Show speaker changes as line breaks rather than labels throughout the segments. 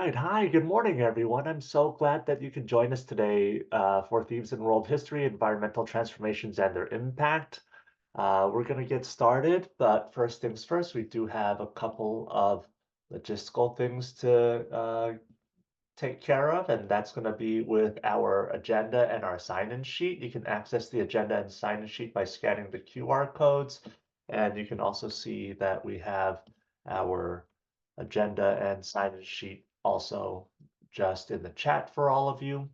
right. Hi, good morning, everyone. I'm so glad that you can join us today for Themes in World History, Environmental Transformations and Their Impact. We're going to get started, but first things first, we do have a couple of logistical things to take care of, and that's going to be with our agenda and our sign-in sheet. You can access the agenda and sign-in sheet by scanning the QR codes, and you can also see that we have our agenda and sign-in sheet also just in the chat for all of you.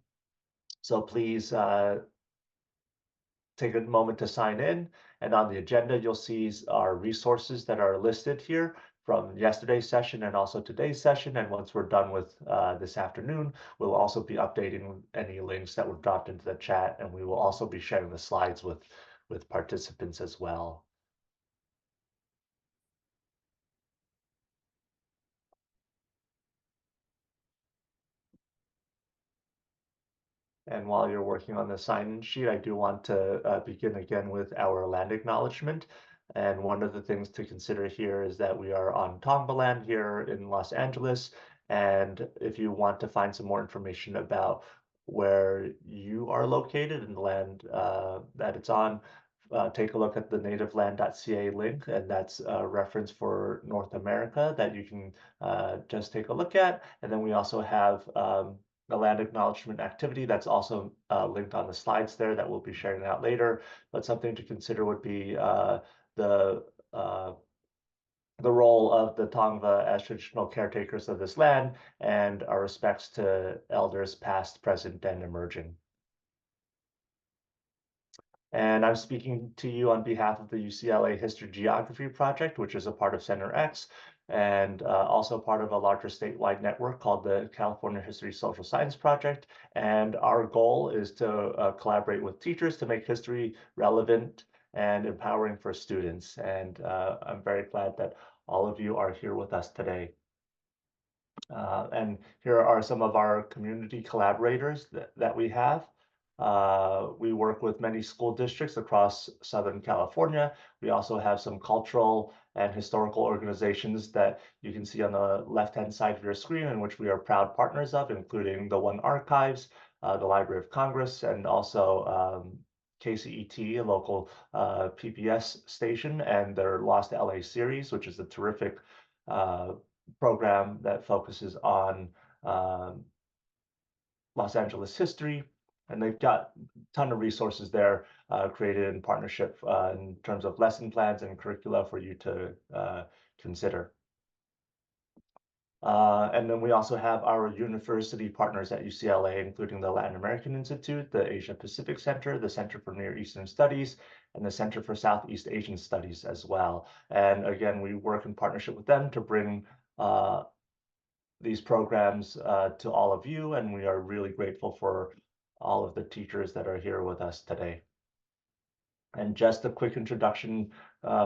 So please take a moment to sign in. And on the agenda, you'll see our resources that are listed here from yesterday's session and also today's session. And once we're done with this afternoon, we'll also be updating any links that were dropped into the chat. And we will also be sharing the slides with participants as well. And while you're working on the sign-in sheet, I do want to begin again with our land acknowledgement. And one of the things to consider here is that we are on Tongva land here in Los Angeles. And if you want to find some more information about where you are located and the land that it's on, take a look at the nativeland.ca link, and that's a reference for North America that you can just take a look at. And then we also have the land acknowledgement activity that's also linked on the slides there that we'll be sharing out later. But something to consider would be the uh, the role of the Tongva as traditional caretakers of this land and our respects to elders past, present, and emerging. And I'm speaking to you on behalf of the UCLA History Geography Project, which is a part of Center X, and also part of a larger statewide network called the California History Social Science Project. And our goal is to collaborate with teachers to make history relevant and empowering for students. And I'm very glad that all of you are here with us today. And here are some of our community collaborators that we have. We work with many school districts across Southern California. We also have some cultural and historical organizations that you can see on the left-hand side of your screen, in which we are proud partners of, including the One Archives, the Library of Congress, and also KCET, a local PBS station, and their Lost LA series, which is a terrific program that focuses on Los Angeles history. And they've got a ton of resources there created in partnership in terms of lesson plans and curricula for you to consider. And then we also have our university partners at UCLA, including the Latin American Institute, the Asia Pacific Center, the Center for Near Eastern Studies, and the Center for Southeast Asian Studies as well. And again, we work in partnership with them to bring these programs to all of you, and we are really grateful for all of the teachers that are here with us today. And just a quick introduction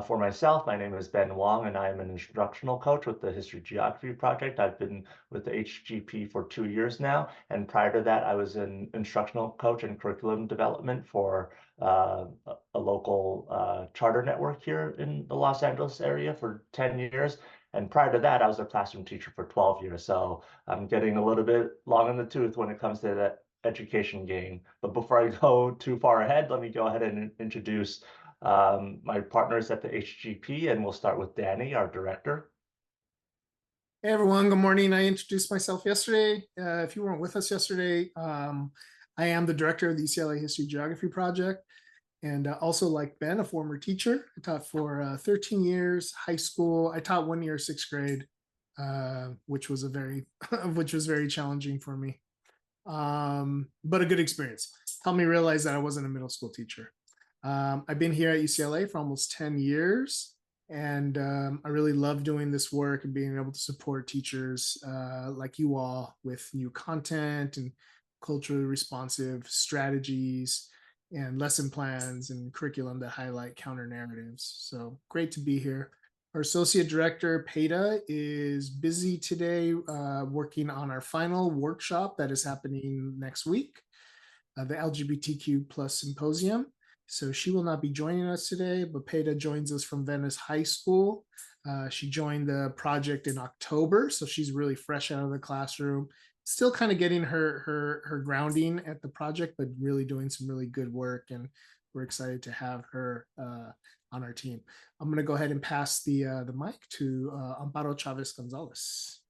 for myself. My name is Ben Wong, and I am an instructional coach with the History Geography Project. I've been with the HGP for 2 years now, and prior to that, I was an instructional coach and curriculum development for a local charter network here in the Los Angeles area for 10 years. And prior to that, I was a classroom teacher for 12 years. So I'm getting a little bit long in the tooth when it comes to that education game. But before I go too far ahead, let me go ahead and introduce my partners at the HGP, and we'll start with Danny, our director.
Hey everyone, good morning. I introduced myself yesterday. If you weren't with us yesterday, I am the director of the UCLA History Geography Project, and also like Ben, a former teacher. I taught for 13 years, high school. I taught 1 year, 6th grade, which was very challenging for me, but a good experience. Helped me realize that I wasn't a middle school teacher. I've been here at UCLA for almost 10 years. And I really love doing this work and being able to support teachers like you all with new content and culturally responsive strategies and lesson plans and curriculum that highlight counter narratives. So great to be here. Our associate director, Peta, is busy today working on our final workshop that is happening next week, the LGBTQ+ symposium. So she will not be joining us today, but Peta joins us from Venice High School. She joined the project in October, so she's really fresh out of the classroom. Still kind of getting her grounding at the project, but really doing some really good work, and we're excited to have her on our team. I'm going to go ahead and pass the mic to Amparo Chavez Gonzalez.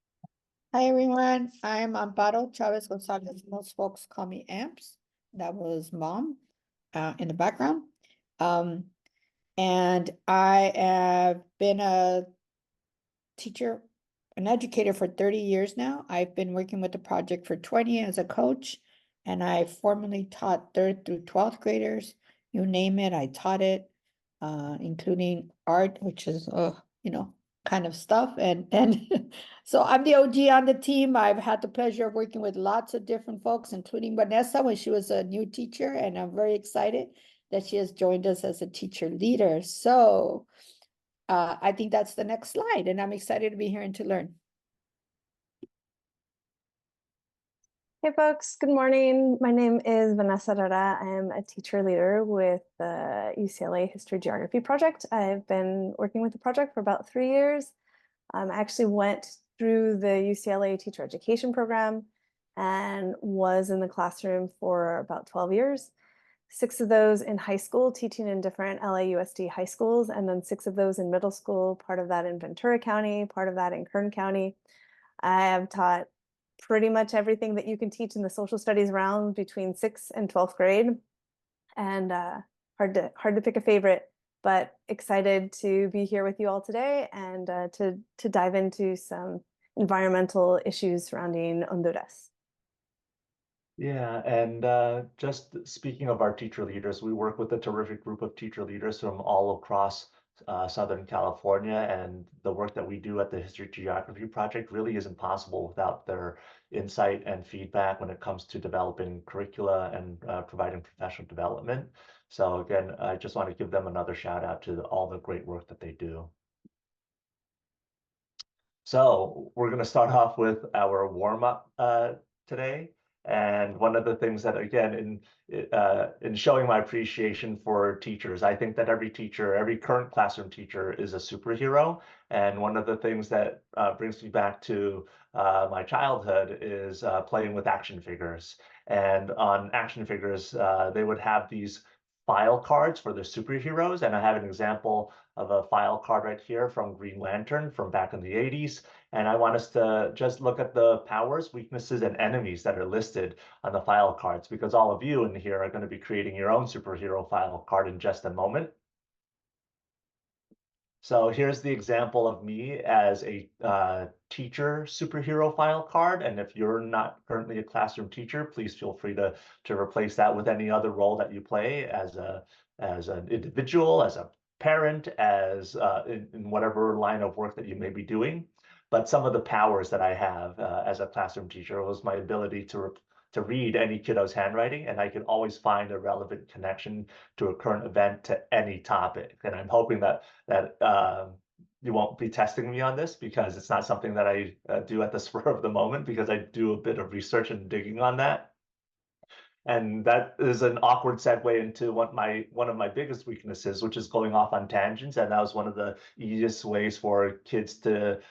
Hi everyone, I'm Amparo Chavez Gonzalez. Most folks call me Amps. That was mom in the background. And I have been a teacher, an educator for 30 years now. I've been working with the project for 20 as a coach, and I formerly taught 3rd through 12th graders. You name it, I taught it, including art, which is, kind of stuff. And so I'm the OG on the team. I've had the pleasure of working with lots of different folks, including Vanessa when she was a new teacher, and I'm very excited that she has joined us as a teacher leader. So I think that's the next slide, and I'm excited to be here and to learn.
Hey folks, good morning. My name is Vanessa Rara. I'm a teacher leader with the UCLA History Geography project. I've been working with the project for about 3 years. I actually went through the UCLA teacher education program and was in the classroom for about 12 years. 6 of those in high school, teaching in different LAUSD high schools, and then 6 of those in middle school, part of that in Ventura County, part of that in Kern County. I have taught pretty much everything that you can teach in the social studies realm between 6th and 12th grade, and hard to pick a favorite, but excited to be here with you all today and to dive into some environmental issues surrounding Honduras.
Yeah, and just speaking of our teacher leaders, we work with a terrific group of teacher leaders from all across Southern California, and the work that we do at the History Geography Project really isn't possible without their insight and feedback when it comes to developing curricula and providing professional development. So again, I just want to give them another shout out to all the great work that they do. So we're going to start off with our warm-up today. And one of the things that, again, in showing my appreciation for teachers, I think that every teacher, every current classroom teacher is a superhero. And one of the things that brings me back to my childhood is playing with action figures. And on action figures, they would have these file cards for the superheroes. And I have an example of a file card right here from Green Lantern from back in the 80s. And I want us to just look at the powers, weaknesses, and enemies that are listed on the file cards, because all of you in here are going to be creating your own superhero file card in just a moment. So here's the example of me as a teacher superhero file card. And if you're not currently a classroom teacher, please feel free to replace that with any other role that you play as an individual, as a parent, as in whatever line of work that you may be doing. But some of the powers that I have as a classroom teacher was my ability to read any kiddo's handwriting, and I could always find a relevant connection to a current event to any topic. And I'm hoping that you won't be testing me on this, because it's not something that I do at the spur of the moment, because I do a bit of research and digging on that. And that is an awkward segue into one of my biggest weaknesses, which is going off on tangents. And that was one of the easiest ways for kids to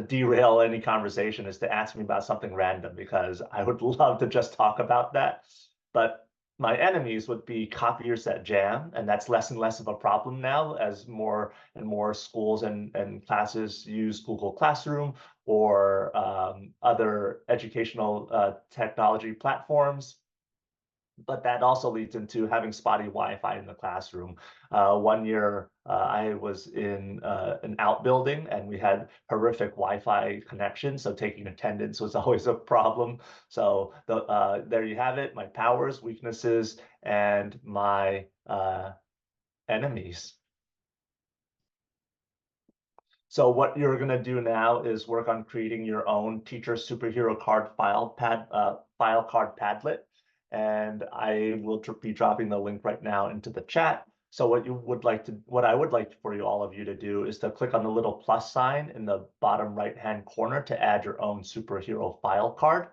derail any conversation, is to ask me about something random, because I would love to just talk about that. But my enemies would be copiers that jam, and that's less and less of a problem now as more and more schools and classes use Google Classroom or other educational technology platforms. But that also leads into having spotty Wi-Fi in the classroom. One year, I was in an outbuilding, and we had horrific Wi-Fi connection, so taking attendance was always a problem. So there you have it, my powers, weaknesses, and my enemies. So what you're going to do now is work on creating your own teacher superhero card file card Padlet. And I will be dropping the link right now into the chat. So what I would like for all of you to do is to click on the little plus sign in the bottom right-hand corner to add your own superhero file card.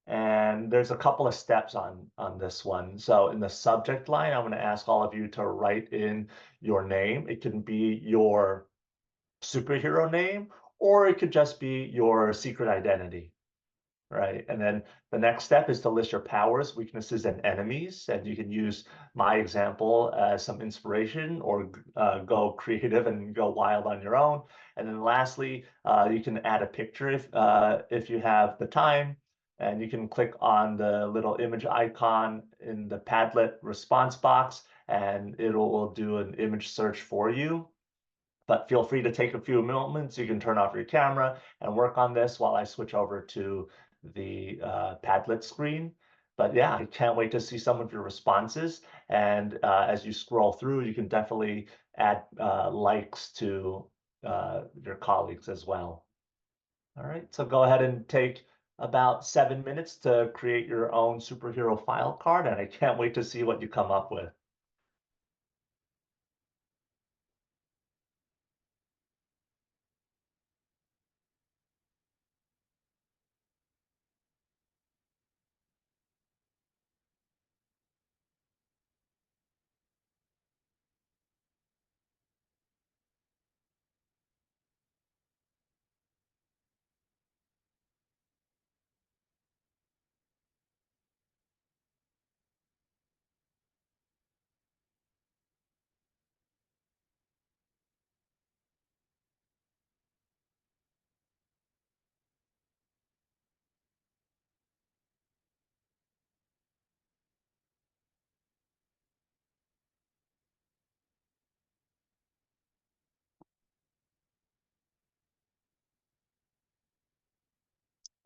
And there's a couple of steps on this one. So in the subject line, I'm going to ask all of you to write in your name. It can be your superhero name, or it could just be your secret identity, right? And then the next step is to list your powers, weaknesses, and enemies. And you can use my example as some inspiration, or go creative and go wild on your own. And then lastly, you can add a picture if you have the time. And you can click on the little image icon in the Padlet response box, and it will do an image search for you. But feel free to take a few moments. You can turn off your camera and work on this while I switch over to the Padlet screen. But yeah, I can't wait to see some of your responses. And as you scroll through, you can definitely add likes to your colleagues as well. All right, so go ahead and take about 7 minutes to create your own superhero file card, and I can't wait to see what you come up with.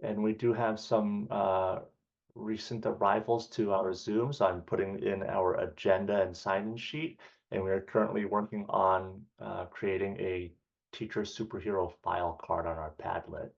And we do have some recent arrivals to our Zoom, so I'm putting in our agenda and sign-in sheet, and we are currently working on creating a teacher superhero file card on our Padlet.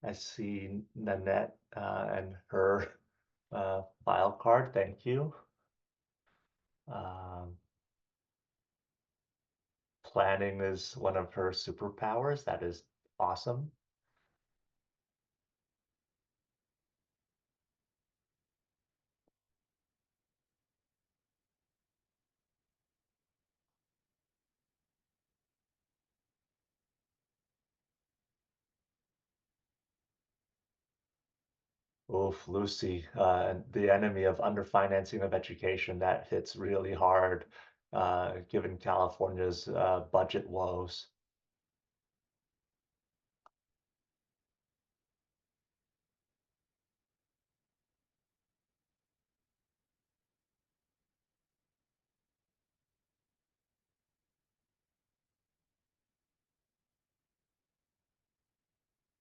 I see Nanette and her file card. Thank you. Um, Planning is one of her superpowers. That is awesome. Oof, Lucy, the enemy of underfinancing of education, that hits really hard, given California's budget woes.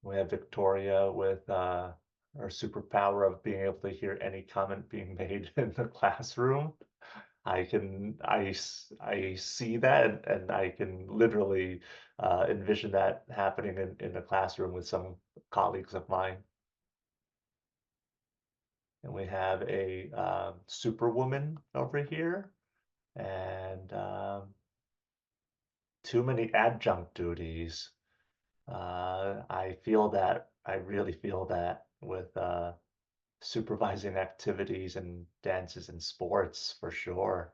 We have Victoria with her superpower of being able to hear any comment being made in the classroom. I see that, and I can literally envision that happening in the classroom with some colleagues of mine. And we have a superwoman over here, and too many adjunct duties. I feel that, I really feel that with supervising activities and dances and sports for sure.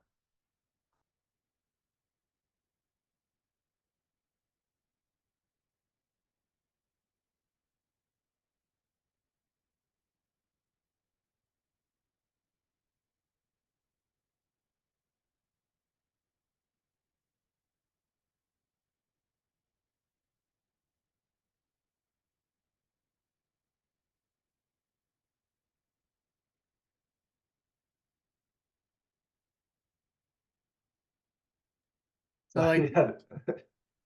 I like
Yeah.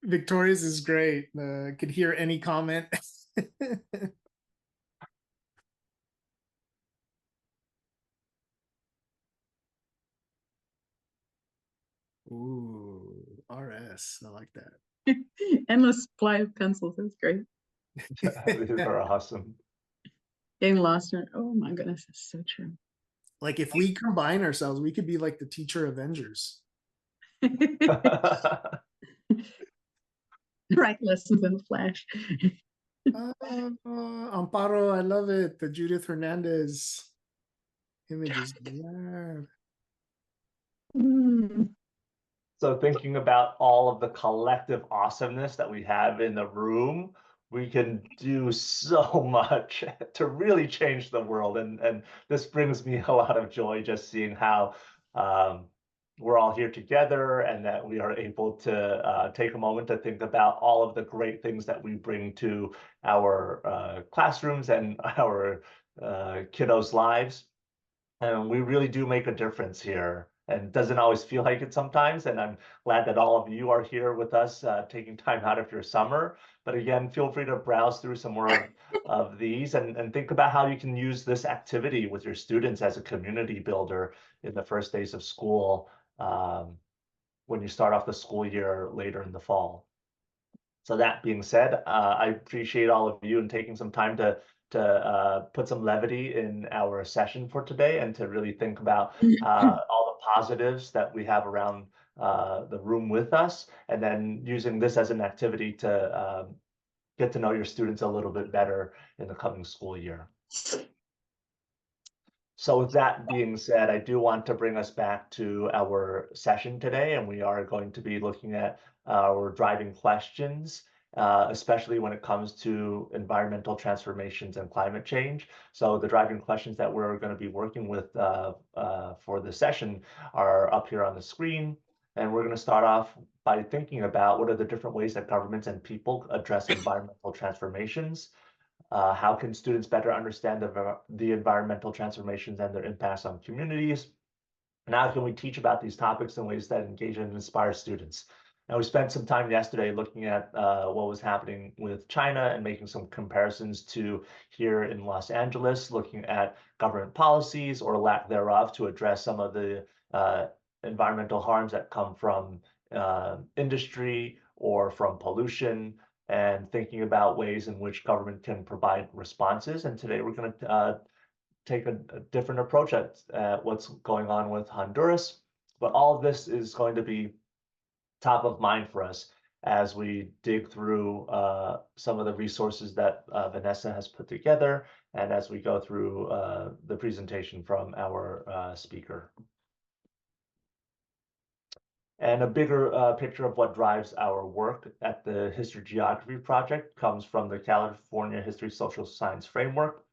Victoria's is great. Could hear any comment. Ooh, RS. I like that.
Endless supply of pencils. That's great.
These are awesome.
Getting lost in, oh my goodness, that's so true.
Like if we combine ourselves, we could be like the teacher Avengers.
Write lessons in a flash.
Amparo, I love it. The Judith Hernandez images. Yeah.
Mm.
So thinking about all of the collective awesomeness that we have in the room, we can do so much to really change the world. And this brings me a lot of joy just seeing how we're all here together and that we are able to take a moment to think about all of the great things that we bring to our classrooms and our kiddos' lives. And we really do make a difference here. And it doesn't always feel like it sometimes. And I'm glad that all of you are here with us, taking time out of your summer. But again, feel free to browse through some more of these and think about how you can use this activity with your students as a community builder in the first days of school, when you start off the school year later in the fall. So that being said, I appreciate all of you and taking some time to put some levity in our session for today and to really think about all the positives that we have around the room with us, and then using this as an activity to get to know your students a little bit better in the coming school year. So with that being said, I do want to bring us back to our session today, and we are going to be looking at our driving questions, especially when it comes to environmental transformations and climate change. So the driving questions that we're going to be working with for the session are up here on the screen. And we're going to start off by thinking about what are the different ways that governments and people address environmental transformations. How can students better understand the environmental transformations and their impacts on communities? And how can we teach about these topics in ways that engage and inspire students? Now, we spent some time yesterday looking at what was happening with China and making some comparisons to here in Los Angeles, looking at government policies or lack thereof to address some of the environmental harms that come from industry or from pollution, and thinking about ways in which government can provide responses. And today we're going to take a different approach at what's going on with Honduras. But all of this is going to be top of mind for us as we dig through some of the resources that Vanessa has put together, and as we go through the presentation from our speaker. And a bigger picture of what drives our work at the History Geography Project comes from the California History Social Science Framework.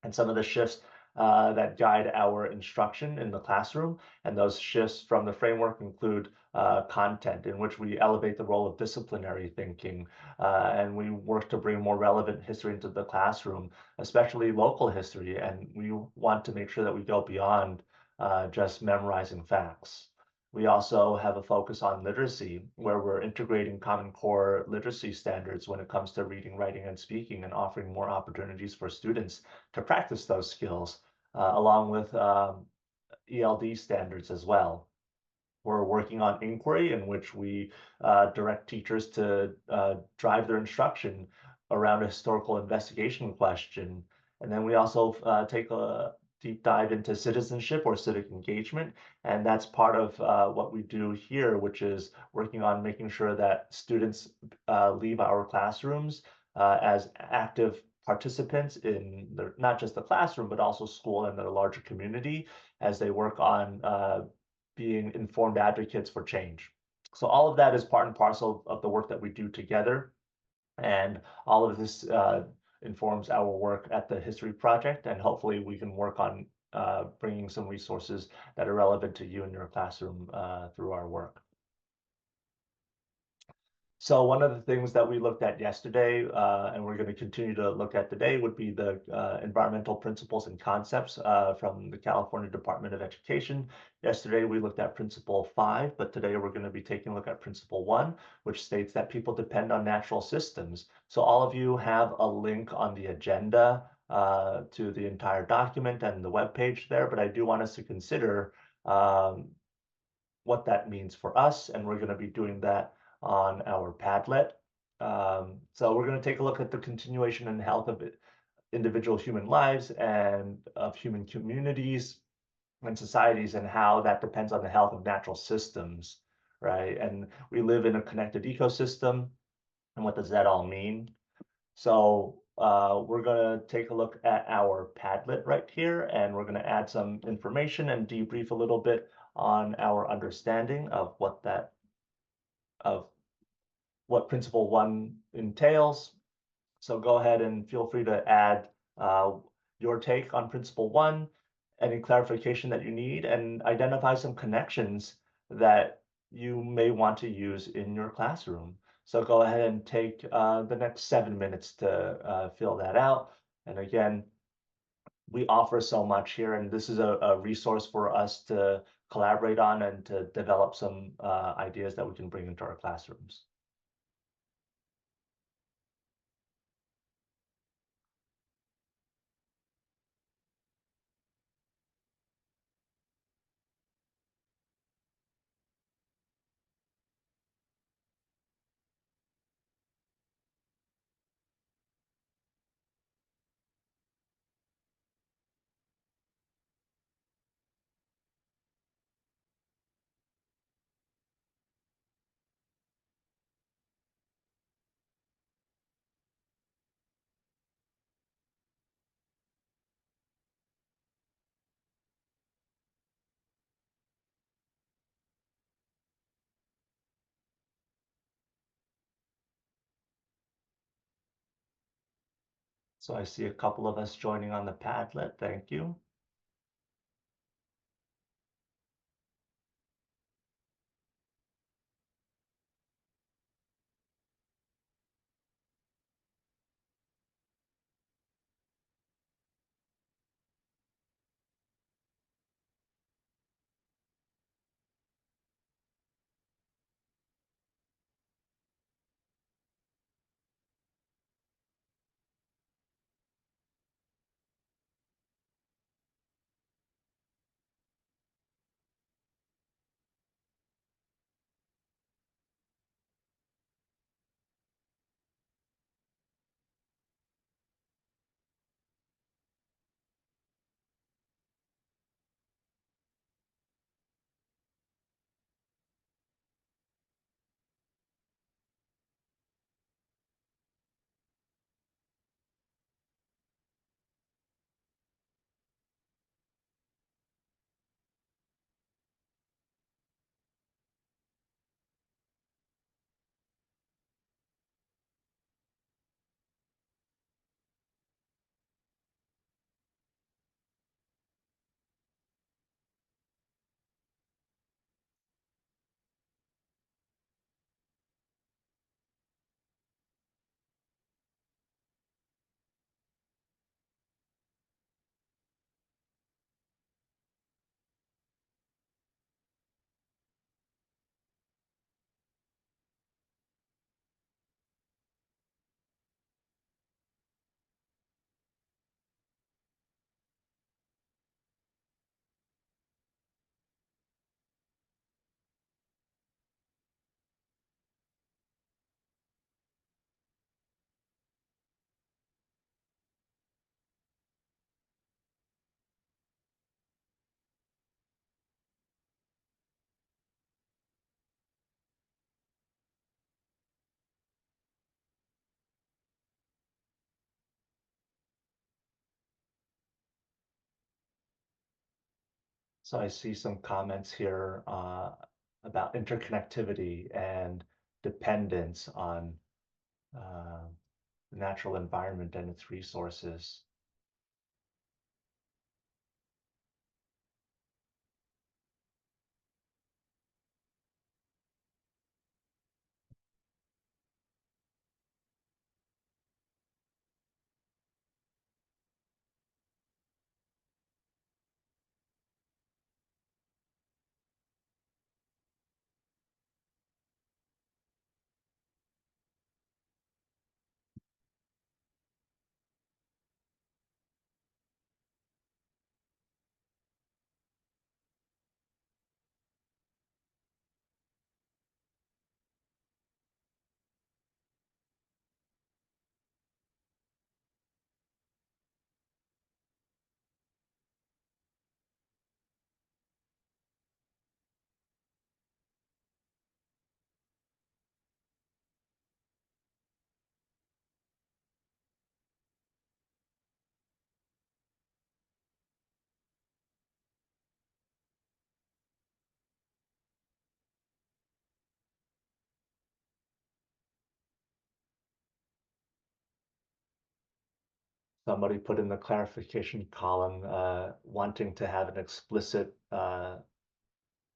and some of the shifts that guide our instruction in the classroom. And those shifts from the framework include content, in which we elevate the role of disciplinary thinking, and we work to bring more relevant history into the classroom, especially local history. And we want to make sure that we go beyond just memorizing facts. We also have a focus on literacy, where we're integrating Common Core literacy standards when it comes to reading, writing, and speaking, and offering more opportunities for students to practice those skills, along with ELD standards as well. We're working on inquiry, in which we direct teachers to drive their instruction around a historical investigation question. And then we also take a deep dive into citizenship or civic engagement. And that's part of what we do here, which is working on making sure that students leave our classrooms as active participants in not just the classroom, but also school and their larger community, as they work on being informed advocates for change. So all of that is part and parcel of the work that we do together. And all of this informs our work at the History Project. And hopefully we can work on bringing some resources that are relevant to you in your classroom through our work. So one of the things that we looked at yesterday, and we're going to continue to look at today, would be the environmental principles and concepts from the California Department of Education. Yesterday, we looked at Principle 5, but today we're going to be taking a look at Principle 1, which states that people depend on natural systems. So all of you have a link on the agenda to the entire document and the webpage there, but I do want us to consider what that means for us, and we're going to be doing that on our Padlet. So we're going to take a look at the continuation and health of individual human lives and of human communities and societies, and how that depends on the health of natural systems, right? And we live in a connected ecosystem. And what does that all mean? So we're going to take a look at our Padlet right here, and we're going to add some information and debrief a little bit on our understanding of what Principle 1 entails. So go ahead and feel free to add your take on Principle 1, any clarification that you need, and identify some connections that you may want to use in your classroom. So go ahead and take the next 7 minutes to fill that out. And again, we offer so much here, and this is a resource for us to collaborate on and to develop some ideas that we can bring into our classrooms. So I see a couple of us joining on the Padlet. Thank you. So I see some comments here about interconnectivity and dependence on the natural environment and its resources. Somebody put in the clarification column, wanting to have an explicit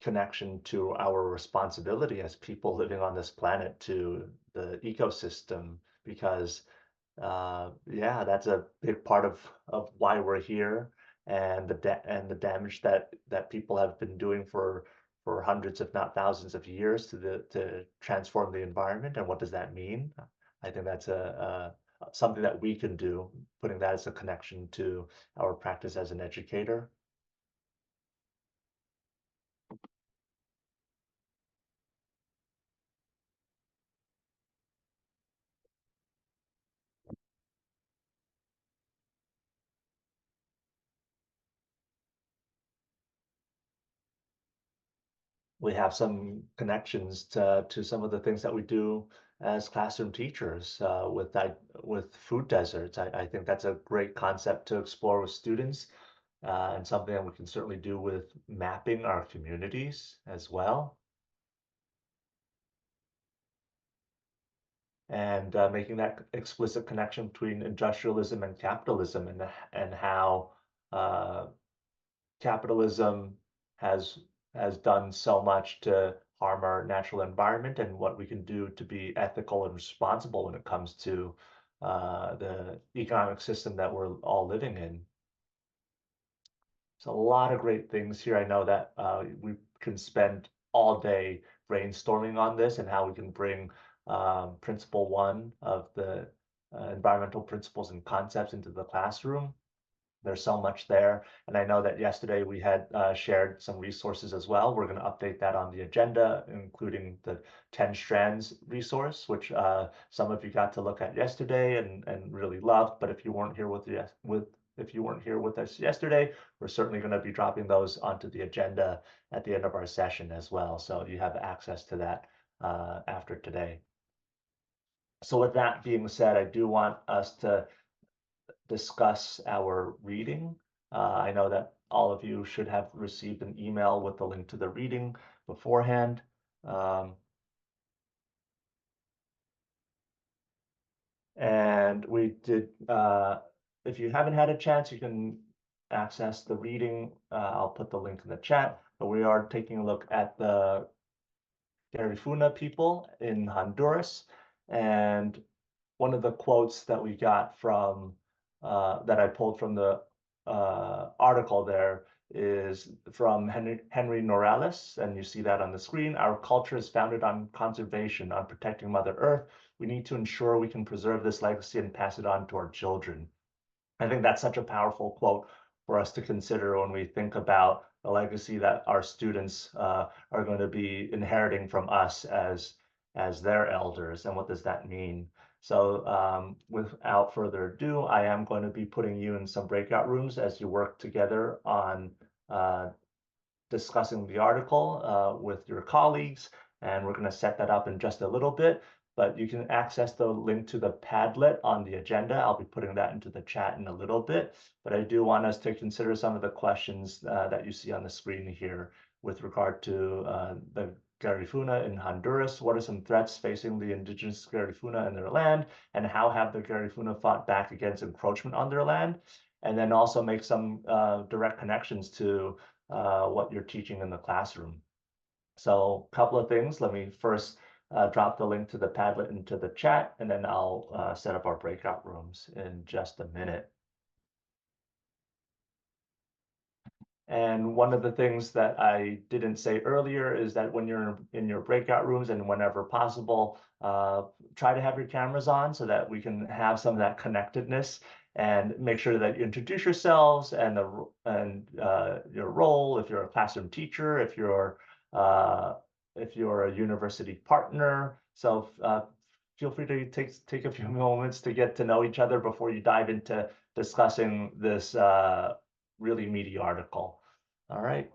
connection to our responsibility as people living on this planet to the ecosystem, because yeah, that's a big part of why we're here, and the damage that people have been doing for hundreds, if not thousands of years to transform the environment. And what does that mean? I think that's something that we can do, putting that as a connection to our practice as an educator. We have some connections to some of the things that we do as classroom teachers with food deserts. I think that's a great concept to explore with students, and something that we can certainly do with mapping our communities as well, and making that explicit connection between industrialism and capitalism, and how uh, capitalism has has done so much to harm our natural environment, and what we can do to be ethical and responsible when it comes to the economic system that we're all living in. So a lot of great things here. I know that we can spend all day brainstorming on this and how we can bring principle one of the environmental principles and concepts into the classroom. There's so much there. And I know that yesterday we had shared some resources as well. We're going to update that on the agenda, including the 10 strands resource, which some of you got to look at yesterday and really loved. But if you weren't here if you weren't here with us yesterday, we're certainly going to be dropping those onto the agenda at the end of our session as well. So you have access to that after today. So with that being said, I do want us to discuss our reading. I know that all of you should have received an email with the link to the reading beforehand. And we did, if you haven't had a chance, you can access the reading. I'll put the link in the chat, but we are taking a look at the Garifuna people in Honduras. And one of the quotes that we got from that I pulled from the article there is from Henry Norales, and you see that on the screen. Our culture is founded on conservation, on protecting Mother Earth. We need to ensure we can preserve this legacy and pass it on to our children. I think that's such a powerful quote for us to consider when we think about the legacy that our students are going to be inheriting from us as their elders, and what does that mean? So without further ado, I am going to be putting you in some breakout rooms as you work together on discussing the article with your colleagues, and we're going to set that up in just a little bit. but you can access the link to the Padlet on the agenda. I'll be putting that into the chat in a little bit, but I do want us to consider some of the questions that you see on the screen here with regard to the Garifuna in Honduras. What are some threats facing the indigenous Garifuna in their land, and how have the Garifuna fought back against encroachment on their land? And then also make some direct connections to what you're teaching in the classroom. So a couple of things. Let me first drop the link to the Padlet into the chat, and then I'll set up our breakout rooms in just a minute. And one of the things that I didn't say earlier is that when you're in your breakout rooms and whenever possible, try to have your cameras on so that we can have some of that connectedness, and make sure that you introduce yourselves and your role, if you're a classroom teacher, if you're a university partner. So feel free to take a few moments to get to know each other before you dive into discussing this really meaty article. All right.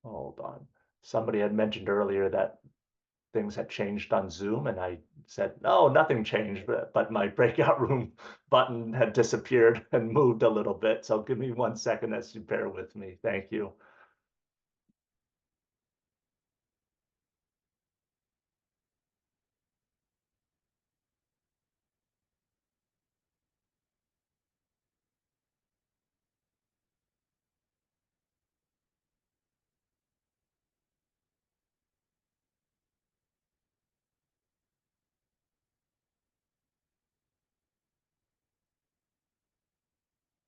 Hold on. Somebody had mentioned earlier that things had changed on Zoom, and I said, no, nothing changed, but my breakout room button had disappeared and moved a little bit. So give me 1 second as you bear with me. Thank you.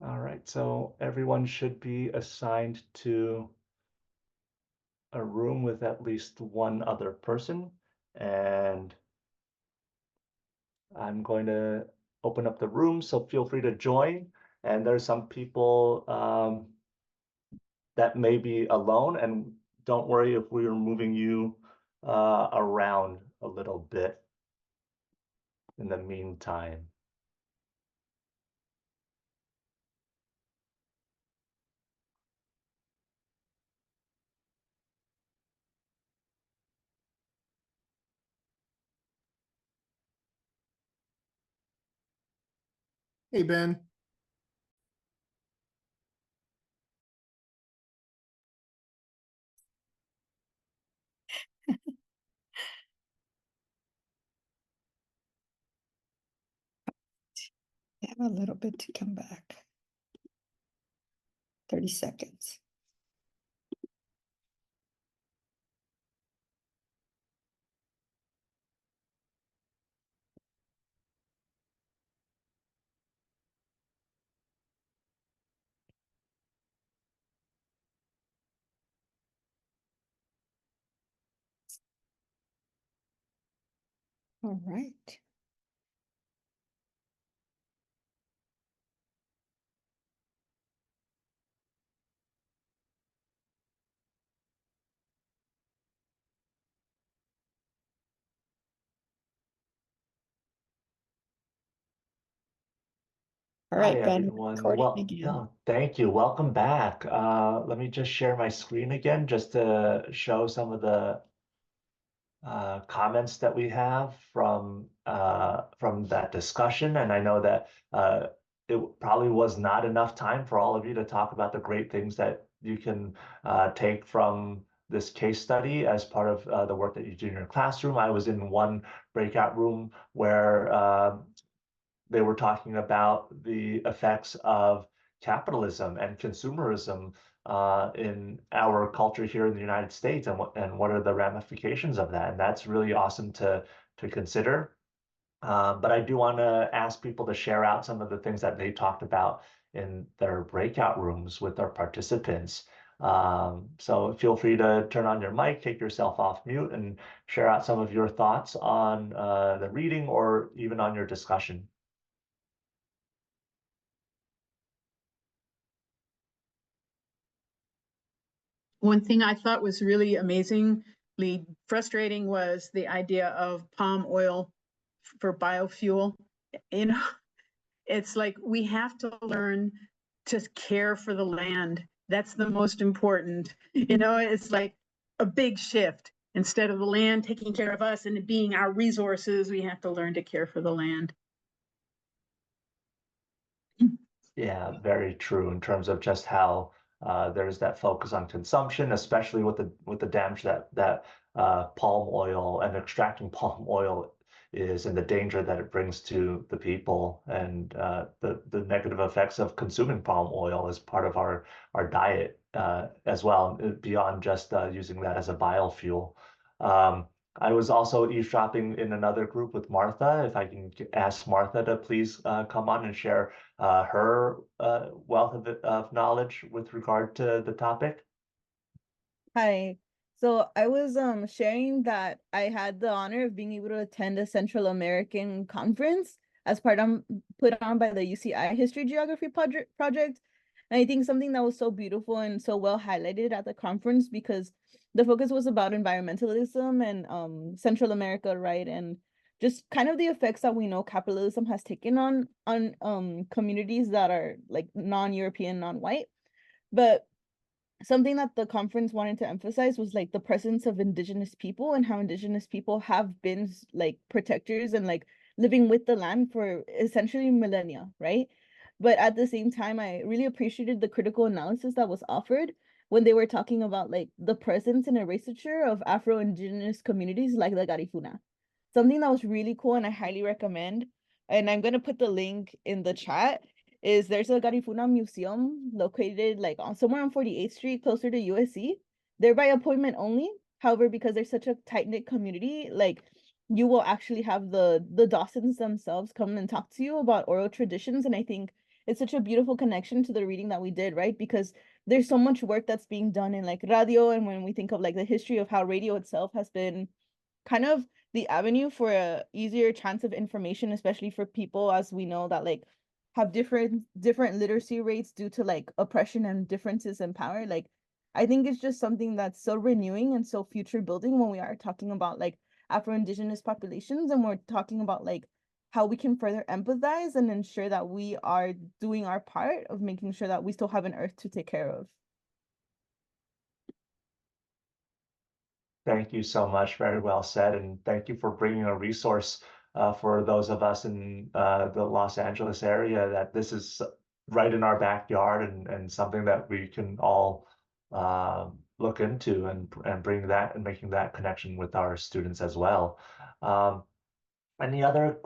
All right, so everyone should be assigned to a room with at least one other person, and I'm going to open up the room, so feel free to join. And there's some people that may be alone, and don't worry if we are moving you around a little bit in the meantime.
Hey, Ben.
I have a little bit to come back. 30 seconds. All right. All
Hi,
right, Ben,
everyone.
recording
Well,
again.
no, thank you. Welcome back. Let me just share my screen again just to show some of the comments that we have from that discussion. And I know that it probably was not enough time for all of you to talk about the great things that you can take from this case study as part of the work that you do in your classroom. I was in one breakout room where they were talking about the effects of capitalism and consumerism in our culture here in the United States, and what are the ramifications of that. And that's really awesome to consider. But I do want to ask people to share out some of the things that they talked about in their breakout rooms with our participants. So feel free to turn on your mic, take yourself off mute, and share out some of your thoughts on the reading or even on your discussion.
One thing I thought was really amazingly frustrating was the idea of palm oil for biofuel. You know, it's like we have to learn to care for the land. That's the most important. It's like a big shift. Instead of the land taking care of us and it being our resources, we have to learn to care for the land.
Yeah, very true in terms of just how there's that focus on consumption, especially with the damage that palm oil and extracting palm oil is, and the danger that it brings to the people, and the negative effects of consuming palm oil as part of our diet as well, beyond just using that as a biofuel. I was also eavesdropping in another group with Martha. If I can ask Martha to please come on and share her wealth of knowledge with regard to the topic.
Hi. So I was sharing that I had the honor of being able to attend a Central American conference as put on by the UCI History Geography project. And I think something that was so beautiful and so well highlighted at the conference, because the focus was about environmentalism and Central America, right? And just kind of the effects that we know capitalism has taken on communities that are like non-European, non-white. But something that the conference wanted to emphasize was like the presence of indigenous people and how indigenous people have been like protectors and like living with the land for essentially millennia, right? But at the same time, I really appreciated the critical analysis that was offered when they were talking about like the presence and erasure of Afro-Indigenous communities like the Garifuna. Something that was really cool and I highly recommend. And I'm going to put the link in the chat. Is there's a Garifuna museum located like somewhere on 48th Street, closer to USC. They're by appointment only. However, because they're such a tight-knit community, like you will actually have the Dawsons themselves come and talk to you about oral traditions. And I think it's such a beautiful connection to the reading that we did, right? Because there's so much work that's being done in like radio, and when we think of like the history of how radio itself has been kind of the avenue for a easier chance of information, especially for people, as we know, that like have different literacy rates due to like oppression and differences in power. Like I think it's just something that's so renewing and so future building when we are talking about like Afro-Indigenous populations, and we're talking about like how we can further empathize and ensure that we are doing our part of making sure that we still have an earth to take care of.
Thank you so much. Very well said. And thank you for bringing a resource for those of us in the Los Angeles area, that this is right in our backyard, and something that we can all look into, and bring that and making that connection with our students as well. Any other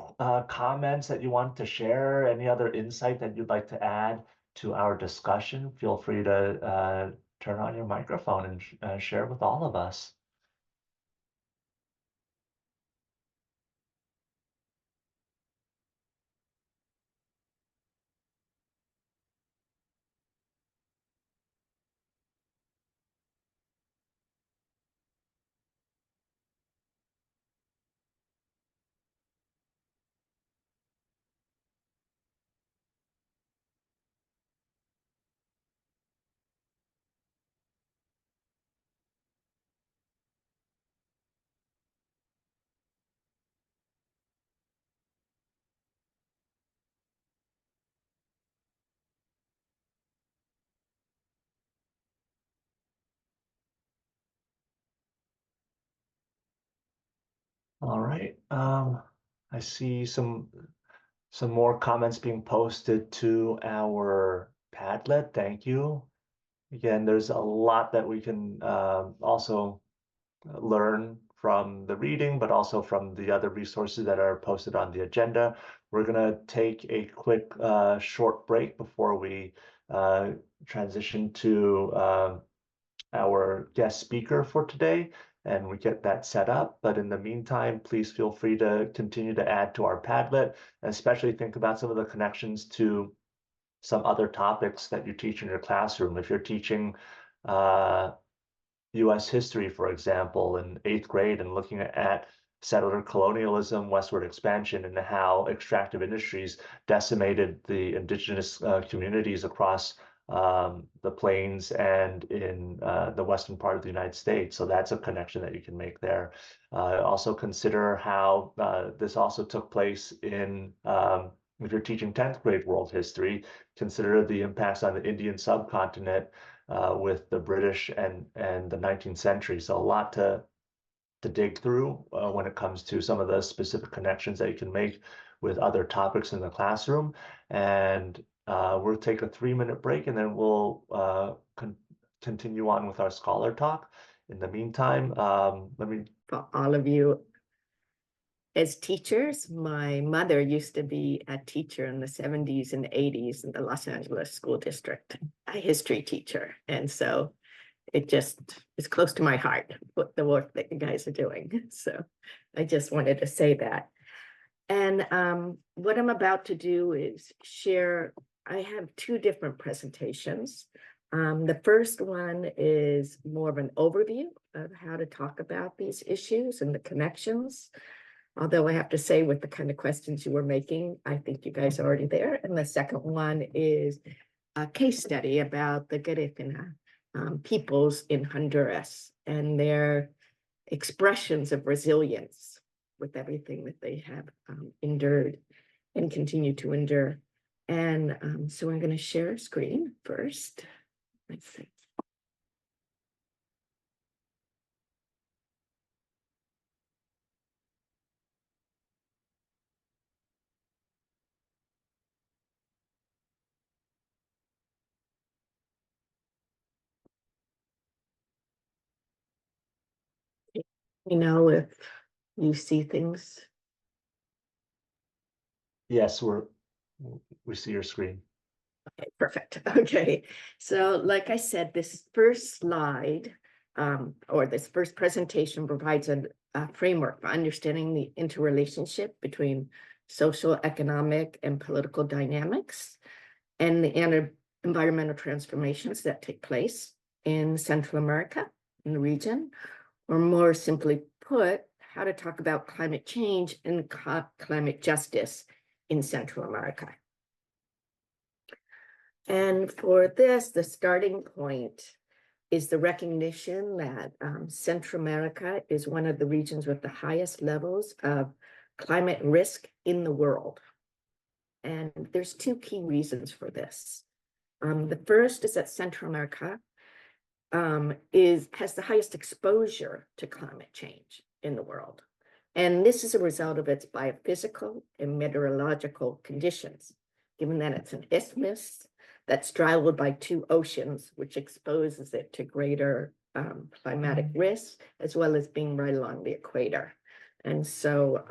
comments that you want to share? Any other insight that you'd like to add to our discussion? Feel free to turn on your microphone and share with all of us. All right. I see some more comments being posted to our Padlet. Thank you. Again, there's a lot that we can also learn from the reading, but also from the other resources that are posted on the agenda. We're gonna take a quick short break before we transition to our guest speaker for today, and we get that set up. But in the meantime, please feel free to continue to add to our Padlet, and especially think about some of the connections to some other topics that you teach in your classroom. If you're teaching US history, for example, in 8th grade, and looking at settler colonialism, westward expansion, and how extractive industries decimated the indigenous communities across the plains and in the western part of the United States. So that's a connection that you can make there. Also consider how this also took place in If you're teaching 10th grade world history, consider the impacts on the Indian subcontinent with the British and the 19th century. So a lot to dig through when it comes to some of the specific connections that you can make with other topics in the classroom. And we'll take a 3-minute break, and then we'll continue on with our scholar talk. In the meantime, let me.
For all of you, as teachers, my mother used to be a teacher in the 70s and 80s in the Los Angeles School District, a history teacher. And so it just is close to my heart, what the work that you guys are doing. So I just wanted to say that. And what I'm about to do is share, I have 2 different presentations. The first one is more of an overview of how to talk about these issues and the connections. Although I have to say, with the kind of questions you were making, I think you guys are already there. And the second one is a case study about the Garifuna peoples in Honduras and their expressions of resilience with everything that they have endured and continue to endure. And so I'm going to share a screen first. Let's see. You know, if you see things.
Yes, we see your screen.
Okay, perfect. Okay, so like I said, this first slide or this first presentation provides a framework for understanding the interrelationship between social, economic, and political dynamics and the environmental transformations that take place in Central America, in the region, or more simply put, how to talk about climate change and climate justice in Central America. And for this, the starting point is the recognition that Central America is one of the regions with the highest levels of climate risk in the world. And there's 2 key reasons for this. The first is that Central America has the highest exposure to climate change in the world. And this is a result of its biophysical and meteorological conditions, given that it's an isthmus that's straddled by 2 oceans, which exposes it to greater climatic risks, as well as being right along the equator. And so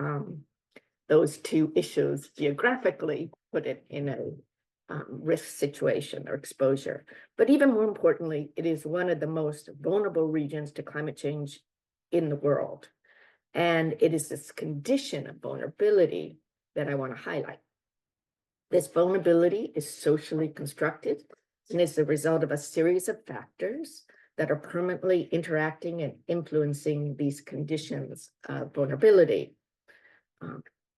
those 2 issues geographically put it in a risk situation or exposure. But even more importantly, it is one of the most vulnerable regions to climate change in the world. And it is this condition of vulnerability that I want to highlight. This vulnerability is socially constructed and is the result of a series of factors that are permanently interacting and influencing these conditions of vulnerability.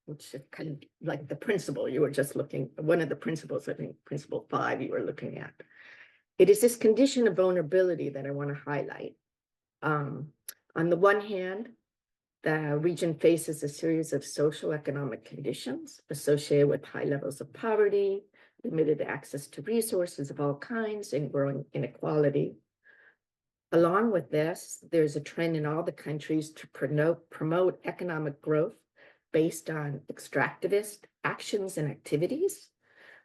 Which is kind of like the principle you were just looking, one of the principles, I think principle 5 you were looking at. It is this condition of vulnerability that I want to highlight. On the one hand, the region faces a series of social economic conditions associated with high levels of poverty, limited access to resources of all kinds, and growing inequality. Along with this, there's a trend in all the countries to promote economic growth based on extractivist actions and activities.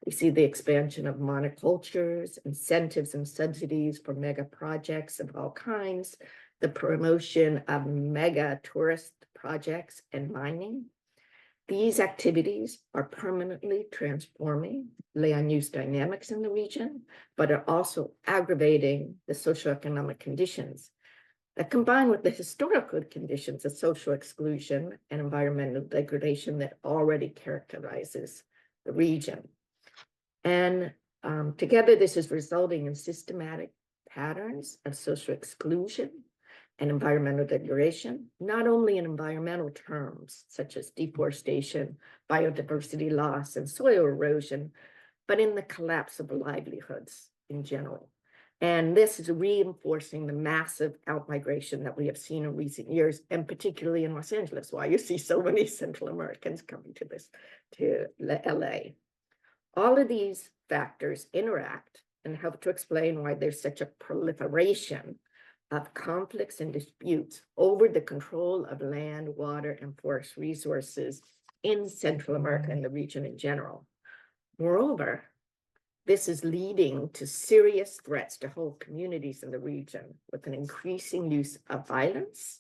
We see the expansion of monocultures, incentives and subsidies for mega projects of all kinds, the promotion of mega tourist projects and mining. These activities are permanently transforming land use dynamics in the region, but are also aggravating the socioeconomic conditions that combine with the historical conditions of social exclusion and environmental degradation that already characterizes the region. And together, this is resulting in systematic patterns of social exclusion and environmental degradation, not only in environmental terms, such as deforestation, biodiversity loss, and soil erosion, but in the collapse of livelihoods in general. And this is reinforcing the massive outmigration that we have seen in recent years, and particularly in Los Angeles, why you see so many Central Americans coming to LA. All of these factors interact and help to explain why there's such a proliferation of conflicts and disputes over the control of land, water, and forest resources in Central America and the region in general. Moreover, this is leading to serious threats to whole communities in the region with an increasing use of violence.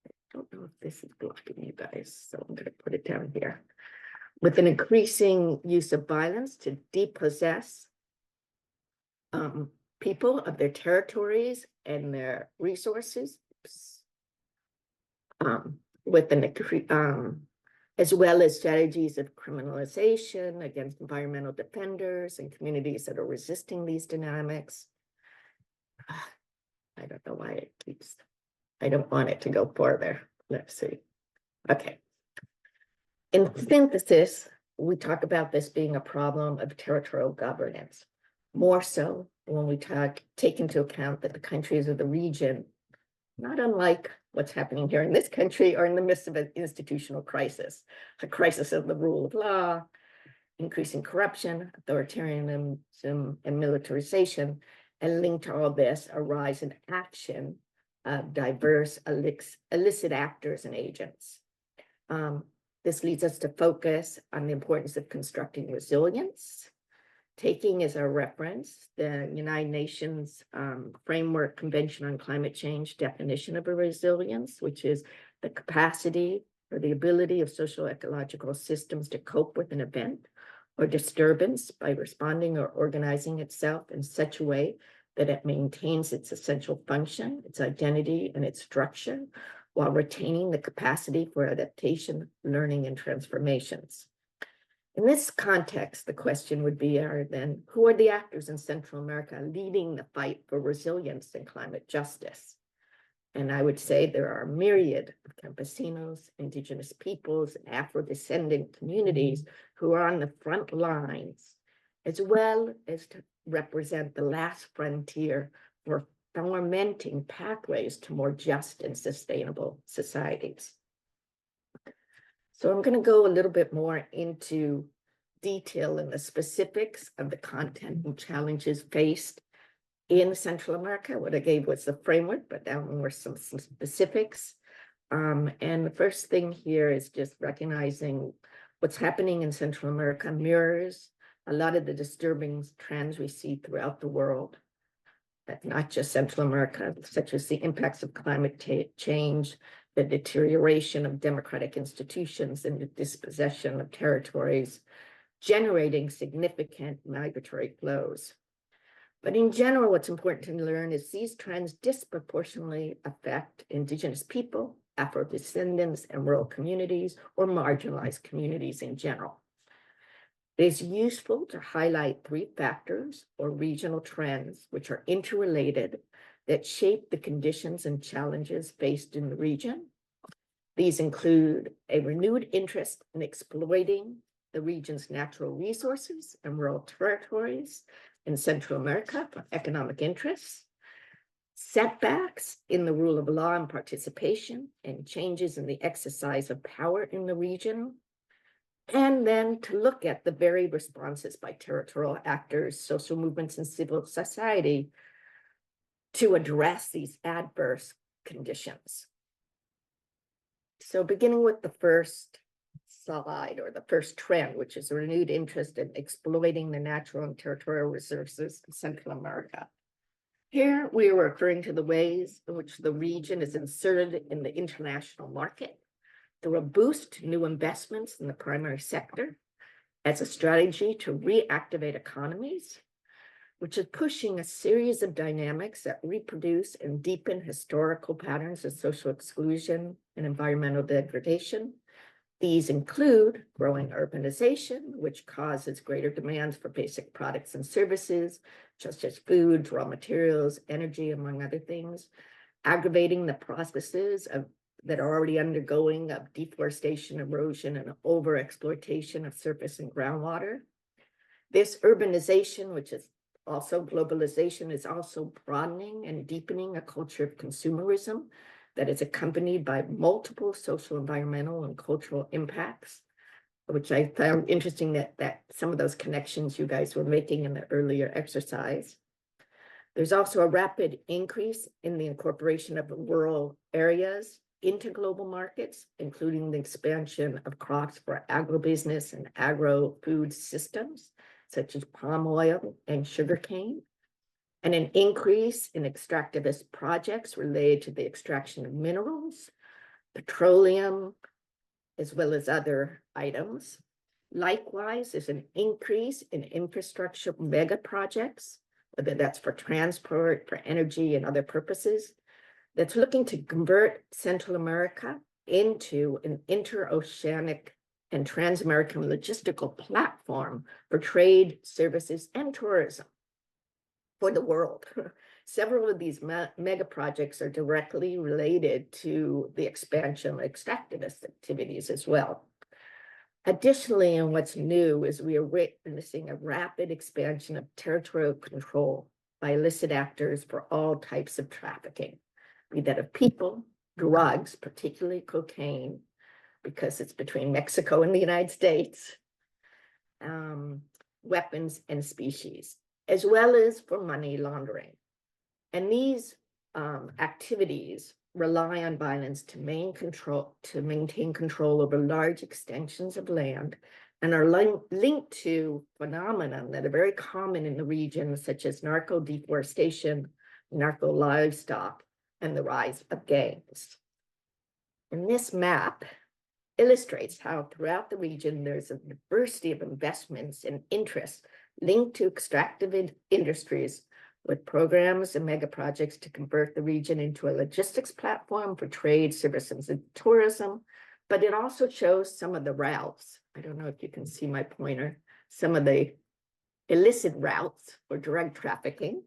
I don't know if this is blocking you guys, so I'm going to put it down here. With an increasing use of violence to depossess people of their territories and their resources, as well as strategies of criminalization against environmental defenders and communities that are resisting these dynamics. I don't know why it keeps, I don't want it to go further. Let's see. Okay. In synthesis, we talk about this being a problem of territorial governance, more so when we take into account that the countries of the region, not unlike what's happening here in this country, are in the midst of an institutional crisis, a crisis of the rule of law, increasing corruption, authoritarianism, and militarization, and linked to all this, a rise in action of diverse illicit actors and agents. This leads us to focus on the importance of constructing resilience, taking as our reference the United Nations Framework Convention on Climate Change definition of a resilience, which is the capacity or the ability of social ecological systems to cope with an event or disturbance by responding or organizing itself in such a way that it maintains its essential function, its identity, and its structure, while retaining the capacity for adaptation, learning, and transformations. In this context, the question would be then, who are the actors in Central America leading the fight for resilience and climate justice? And I would say there are a myriad of campesinos, indigenous peoples, and Afro-descendant communities who are on the front lines, as well as to represent the last frontier for fomenting pathways to more just and sustainable societies. So I'm going to go a little bit more into detail in the specifics of the content and challenges faced in Central America. What I gave was the framework, but now more some specifics. And the first thing here is just recognizing what's happening in Central America mirrors a lot of the disturbing trends we see throughout the world, but not just Central America, such as the impacts of climate change, the deterioration of democratic institutions, and the dispossession of territories, generating significant migratory flows. But in general, what's important to learn is these trends disproportionately affect indigenous people, Afro-descendants, and rural communities, or marginalized communities in general. It is useful to highlight three factors or regional trends which are interrelated that shape the conditions and challenges faced in the region. These include a renewed interest in exploiting the region's natural resources and rural territories in Central America for economic interests, setbacks in the rule of law and participation, and changes in the exercise of power in the region, and then to look at the varied responses by territorial actors, social movements, and civil society to address these adverse conditions. So beginning with the first slide, or the first trend, which is a renewed interest in exploiting the natural and territorial resources of Central America. Here we are referring to the ways in which the region is inserted in the international market through a boost to new investments in the primary sector as a strategy to reactivate economies, which is pushing a series of dynamics that reproduce and deepen historical patterns of social exclusion and environmental degradation. These include growing urbanization, which causes greater demands for basic products and services, such as food, raw materials, energy, among other things, aggravating the processes that are already undergoing of deforestation, erosion, and overexploitation of surface and groundwater. This urbanization, which is Also, globalization is also broadening and deepening a culture of consumerism that is accompanied by multiple social, environmental, and cultural impacts, which I found interesting that some of those connections you guys were making in the earlier exercise. There's also a rapid increase in the incorporation of rural areas into global markets, including the expansion of crops for agribusiness and agro-food systems, such as palm oil and sugarcane, and an increase in extractivist projects related to the extraction of minerals, petroleum, as well as other items. Likewise, there's an increase in infrastructure mega projects, whether that's for transport, for energy, and other purposes, that's looking to convert Central America into an interoceanic and trans-American logistical platform for trade, services, and tourism for the world. Several of these mega projects are directly related to the expansion of extractivist activities as well. Additionally, and what's new is we are witnessing a rapid expansion of territorial control by illicit actors for all types of trafficking, be that of people, drugs, particularly cocaine, because it's between Mexico and the United States, weapons and species, as well as for money laundering. And these activities rely on violence to maintain control over large extensions of land, and are linked to phenomena that are very common in the region, such as narco deforestation, narco livestock, and the rise of gangs. And this map illustrates how throughout the region there's a diversity of investments and interests linked to extractive industries, with programs and mega projects to convert the region into a logistics platform for trade, services, and tourism. But it also shows some of the routes. I don't know if you can see my pointer, some of the illicit routes for drug trafficking.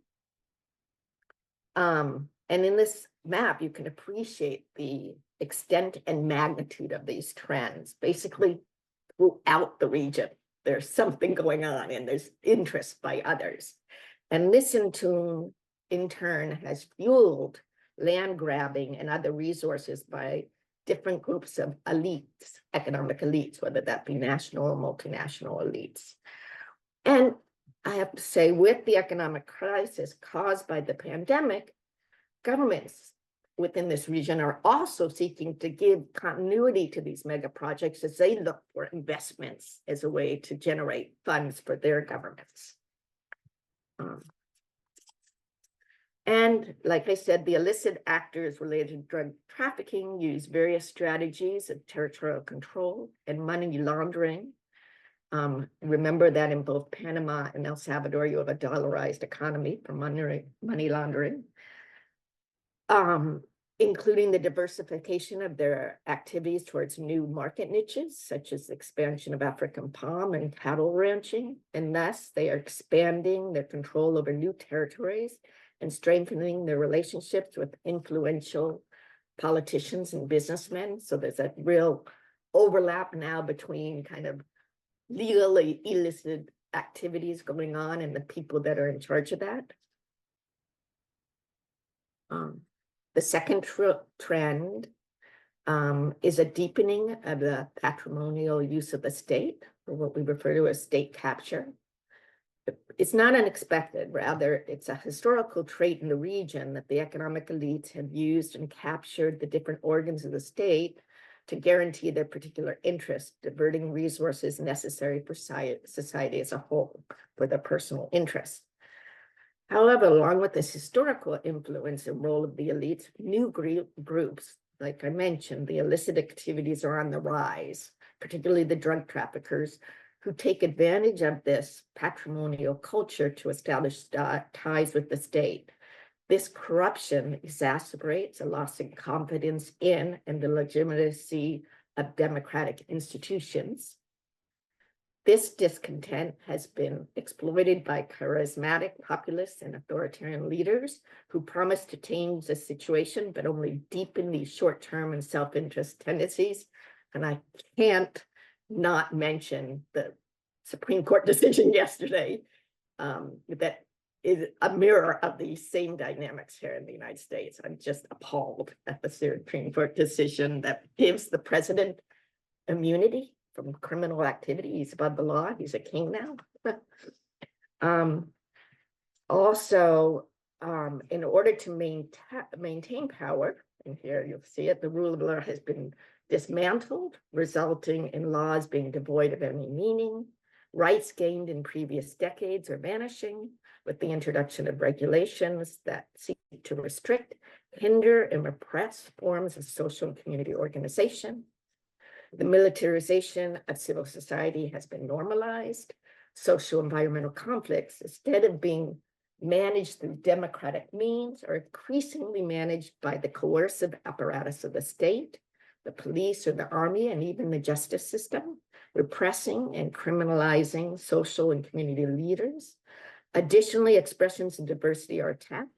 And in this map, you can appreciate the extent and magnitude of these trends. Basically, throughout the region, there's something going on and there's interest by others. And this in turn has fueled land grabbing and other resources by different groups of elites, economic elites, whether that be national or multinational elites. And I have to say, with the economic crisis caused by the pandemic, governments within this region are also seeking to give continuity to these mega projects as they look for investments as a way to generate funds for their governments. And like I said, the illicit actors related to drug trafficking use various strategies of territorial control and money laundering. Remember that in both Panama and El Salvador, you have a dollarized economy for money laundering, including the diversification of their activities towards new market niches, such as the expansion of African palm and cattle ranching. And thus, they are expanding their control over new territories and strengthening their relationships with influential politicians and businessmen. So there's a real overlap now between kind of legally illicit activities going on and the people that are in charge of that. The second trend is a deepening of the patrimonial use of the state, or what we refer to as state capture. It's not unexpected, rather, it's a historical trait in the region that the economic elites have used and captured the different organs of the state to guarantee their particular interests, diverting resources necessary for society as a whole for their personal interests. However, along with this historical influence and role of the elites, new groups, like I mentioned, the illicit activities are on the rise, particularly the drug traffickers, who take advantage of this patrimonial culture to establish ties with the state. This corruption exacerbates a loss of confidence in and the legitimacy of democratic institutions. This discontent has been exploited by charismatic populists and authoritarian leaders who promise to change the situation, but only deepen these short-term and self-interest tendencies. And I can't not mention the Supreme Court decision yesterday that is a mirror of these same dynamics here in the United States. I'm just appalled at the Supreme Court decision that gives the president immunity from criminal activity. He's above the law. He's a king now. Also, in order to maintain power, and here you'll see it, the rule of law has been dismantled, resulting in laws being devoid of any meaning. Rights gained in previous decades are vanishing with the introduction of regulations that seek to restrict, hinder, and repress forms of social and community organization. The militarization of civil society has been normalized. Social environmental conflicts, instead of being managed through democratic means, are increasingly managed by the coercive apparatus of the state, the police or the army, and even the justice system, repressing and criminalizing social and community leaders. Additionally, expressions of diversity are attacked,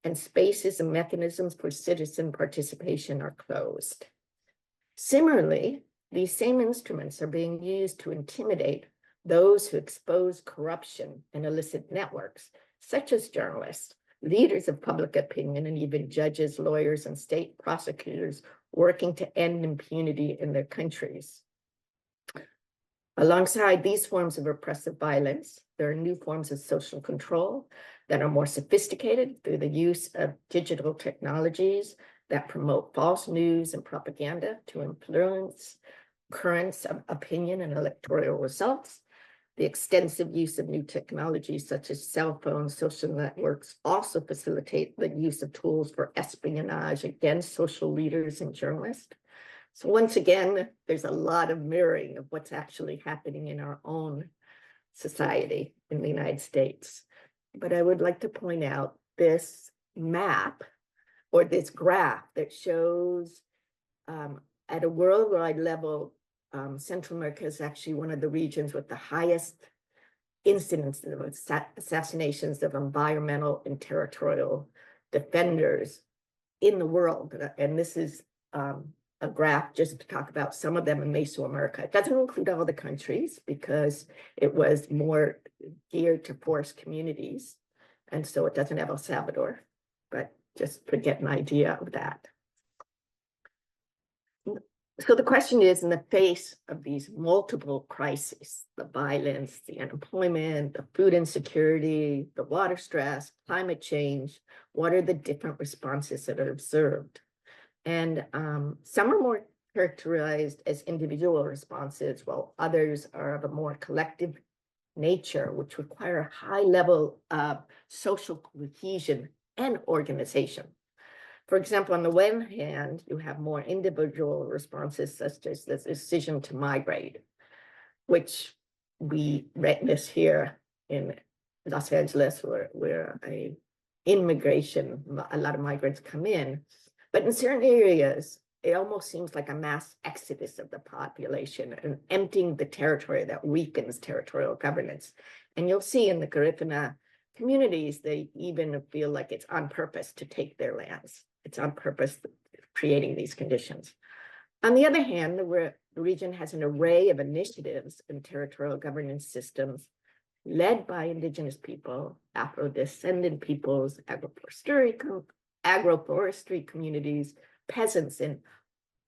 and spaces and mechanisms for citizen participation are closed. Similarly, these same instruments are being used to intimidate those who expose corruption and illicit networks, such as journalists, leaders of public opinion, and even judges, lawyers, and state prosecutors working to end impunity in their countries. Alongside these forms of repressive violence, there are new forms of social control that are more sophisticated through the use of digital technologies that promote false news and propaganda to influence currents of opinion and electoral results. The extensive use of new technologies such as cell phones, social networks also facilitate the use of tools for espionage against social leaders and journalists. So once again, there's a lot of mirroring of what's actually happening in our own society in the United States. But I would like to point out this map or this graph that shows at a worldwide level, Central America is actually one of the regions with the highest incidence of assassinations of environmental and territorial defenders in the world. And this is a graph just to talk about some of them in Mesoamerica. It doesn't include all the countries because it was more geared to forest communities. And so it doesn't have El Salvador, but just to get an idea of that. So the question is, in the face of these multiple crises, the violence, the unemployment, the food insecurity, the water stress, climate change, what are the different responses that are observed? And some are more characterized as individual responses, while others are of a more collective nature, which require a high level of social cohesion and organization. For example, on the one hand, you have more individual responses, such as the decision to migrate, which we witness here in Los Angeles, where a lot of migrants come in. But in certain areas, it almost seems like a mass exodus of the population and emptying the territory that weakens territorial governance. And you'll see in the Garifuna communities, they even feel like it's on purpose to take their lands. It's on purpose creating these conditions. On the other hand, the region has an array of initiatives and territorial governance systems led by indigenous people, Afro-descendant peoples, agroforestry communities, peasants, and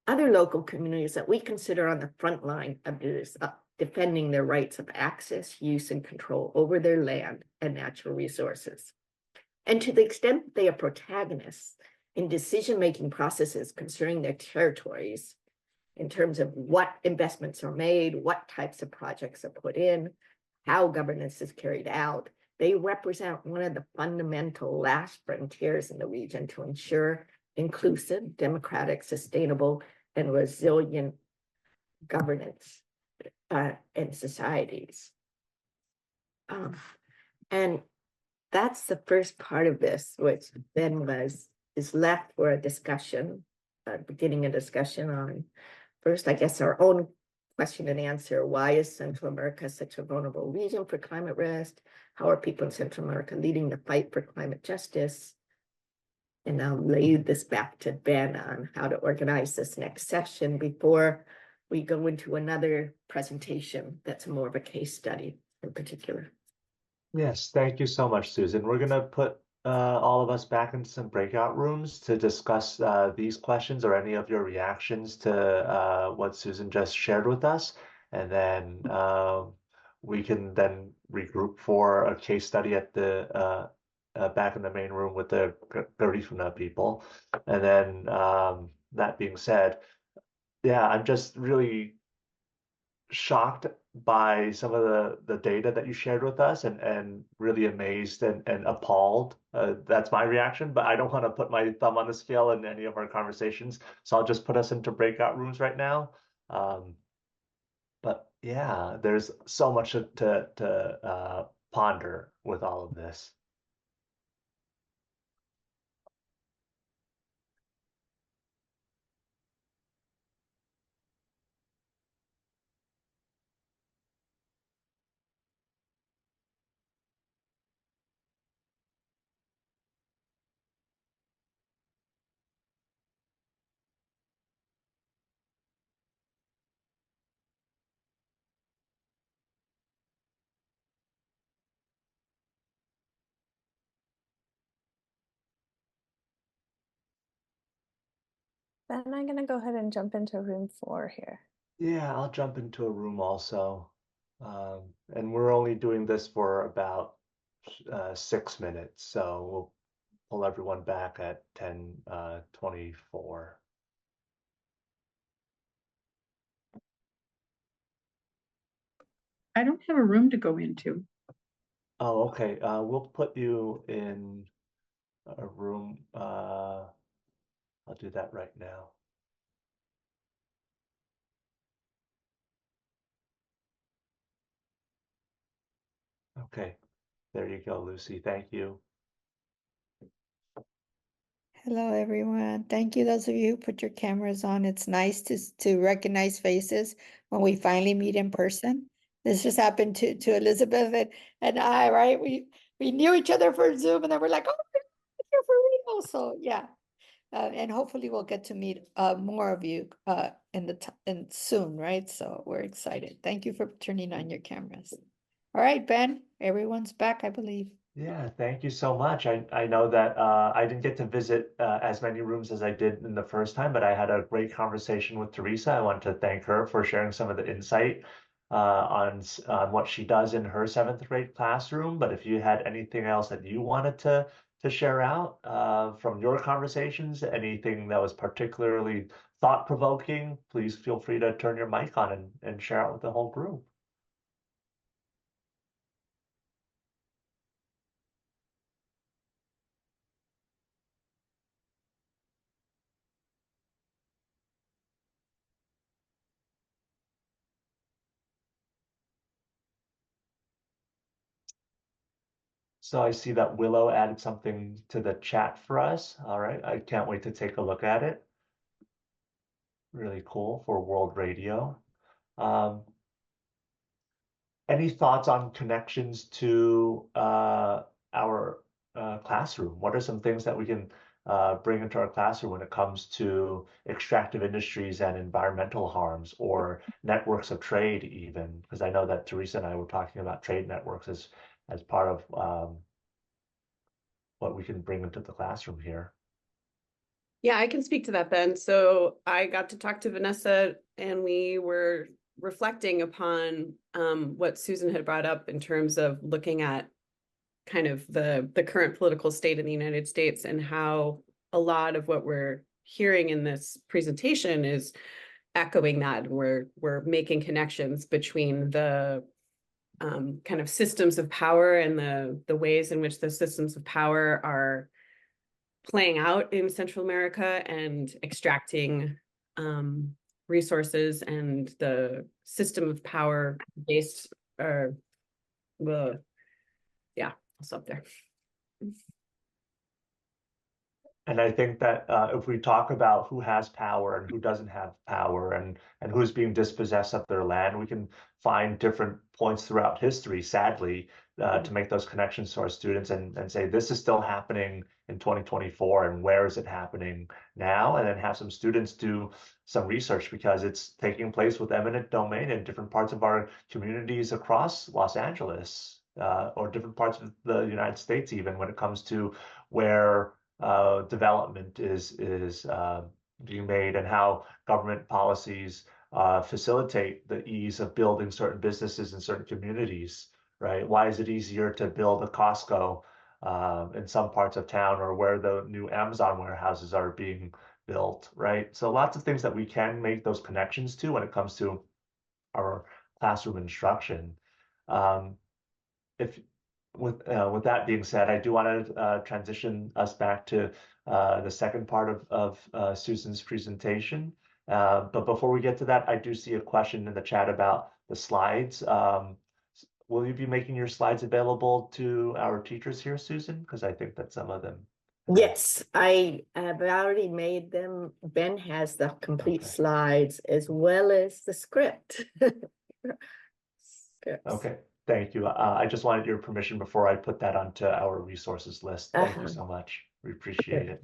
other local communities that we consider on the front line of this, defending their rights of access, use, and control over their land and natural resources. And to the extent they are protagonists in decision-making processes concerning their territories in terms of what investments are made, what types of projects are put in, how governance is carried out, they represent one of the fundamental last frontiers in the region to ensure inclusive, democratic, sustainable, and resilient governance in societies. And that's the first part of this, which then is left for a discussion, beginning a discussion on first, I guess, our own question and answer. Why is Central America such a vulnerable region for climate risk? How are people in Central America leading the fight for climate justice? And I'll lay this back to Ben on how to organize this next session before we go into another presentation that's more of a case study in particular.
Yes, thank you so much, Susan. We're gonna put all of us back into some breakout rooms to discuss these questions or any of your reactions to what Susan just shared with us. And then we can then regroup for a case study at the back in the main room with the Garifuna people. And then that being said, yeah, I'm just really shocked by some of the data that you shared with us and really amazed and appalled. That's my reaction, but I don't want to put my thumb on the scale in any of our conversations. So I'll just put us into breakout rooms right now. But yeah, there's so much to ponder with all of this.
Then I'm gonna go ahead and jump into room 4 here.
Yeah, I'll jump into a room also. And we're only doing this for about 6 minutes, so we'll pull everyone back at 10:24.
I don't have a room to go into.
Oh, okay. We'll put you in a room. I'll do that right now. Okay, there you go, Lucy. Thank you.
Hello, everyone. Thank you, those of you who put your cameras on. It's nice to recognize faces when we finally meet in person. This just happened to Elizabeth and I, right? We knew each other for Zoom, and then we're like, oh, you're for real. So yeah, and hopefully we'll get to meet more of you in soon, right? So we're excited. Thank you for turning on your cameras. All right, Ben, everyone's back, I believe.
Yeah, thank you so much. I know that I didn't get to visit as many rooms as I did in the first time, but I had a great conversation with Teresa. I want to thank her for sharing some of the insight on what she does in her seventh grade classroom. But if you had anything else that you wanted to share out from your conversations, anything that was particularly thought-provoking, please feel free to turn your mic on and share out with the whole group. So I see that Willow added something to the chat for us. All right, I can't wait to take a look at it. Really cool for World Radio. Any thoughts on connections to our classroom? What are some things that we can bring into our classroom when it comes to extractive industries and environmental harms or networks of trade even? Because I know that Teresa and I were talking about trade networks as part of what we can bring into the classroom here.
Yeah, I can speak to that, Ben. So I got to talk to Vanessa and we were reflecting upon what Susan had brought up in terms of looking at kind of the current political state in the United States and how a lot of what we're hearing in this presentation is echoing that. We're making connections between the kind of systems of power and the ways in which the systems of power are playing out in Central America and extracting resources and the system of power based yeah, I'll stop there.
And I think that if we talk about who has power and who doesn't have power and who's being dispossessed of their land, we can find different points throughout history, sadly, to make those connections to our students and say, this is still happening in 2024, and where is it happening now? And then have some students do some research because it's taking place with eminent domain in different parts of our communities across Los Angeles. or different parts of the United States, even when it comes to where development is being made and how government policies facilitate the ease of building certain businesses in certain communities, right? Why is it easier to build a Costco in some parts of town, or where the new Amazon warehouses are being built, right? So lots of things that we can make those connections to when it comes to our classroom instruction. If with that being said, I do want to transition us back to the second part of Susan's presentation. But before we get to that, I do see a question in the chat about the slides. Will you be making your slides available to our teachers here, Susan? Because I think that some of them.
Yes, I have already made them. Ben has the complete
Okay.
slides as well as the script. Scripts.
Okay, thank you. I just wanted your permission before I put that onto our resources list. Thank you so much. We appreciate it.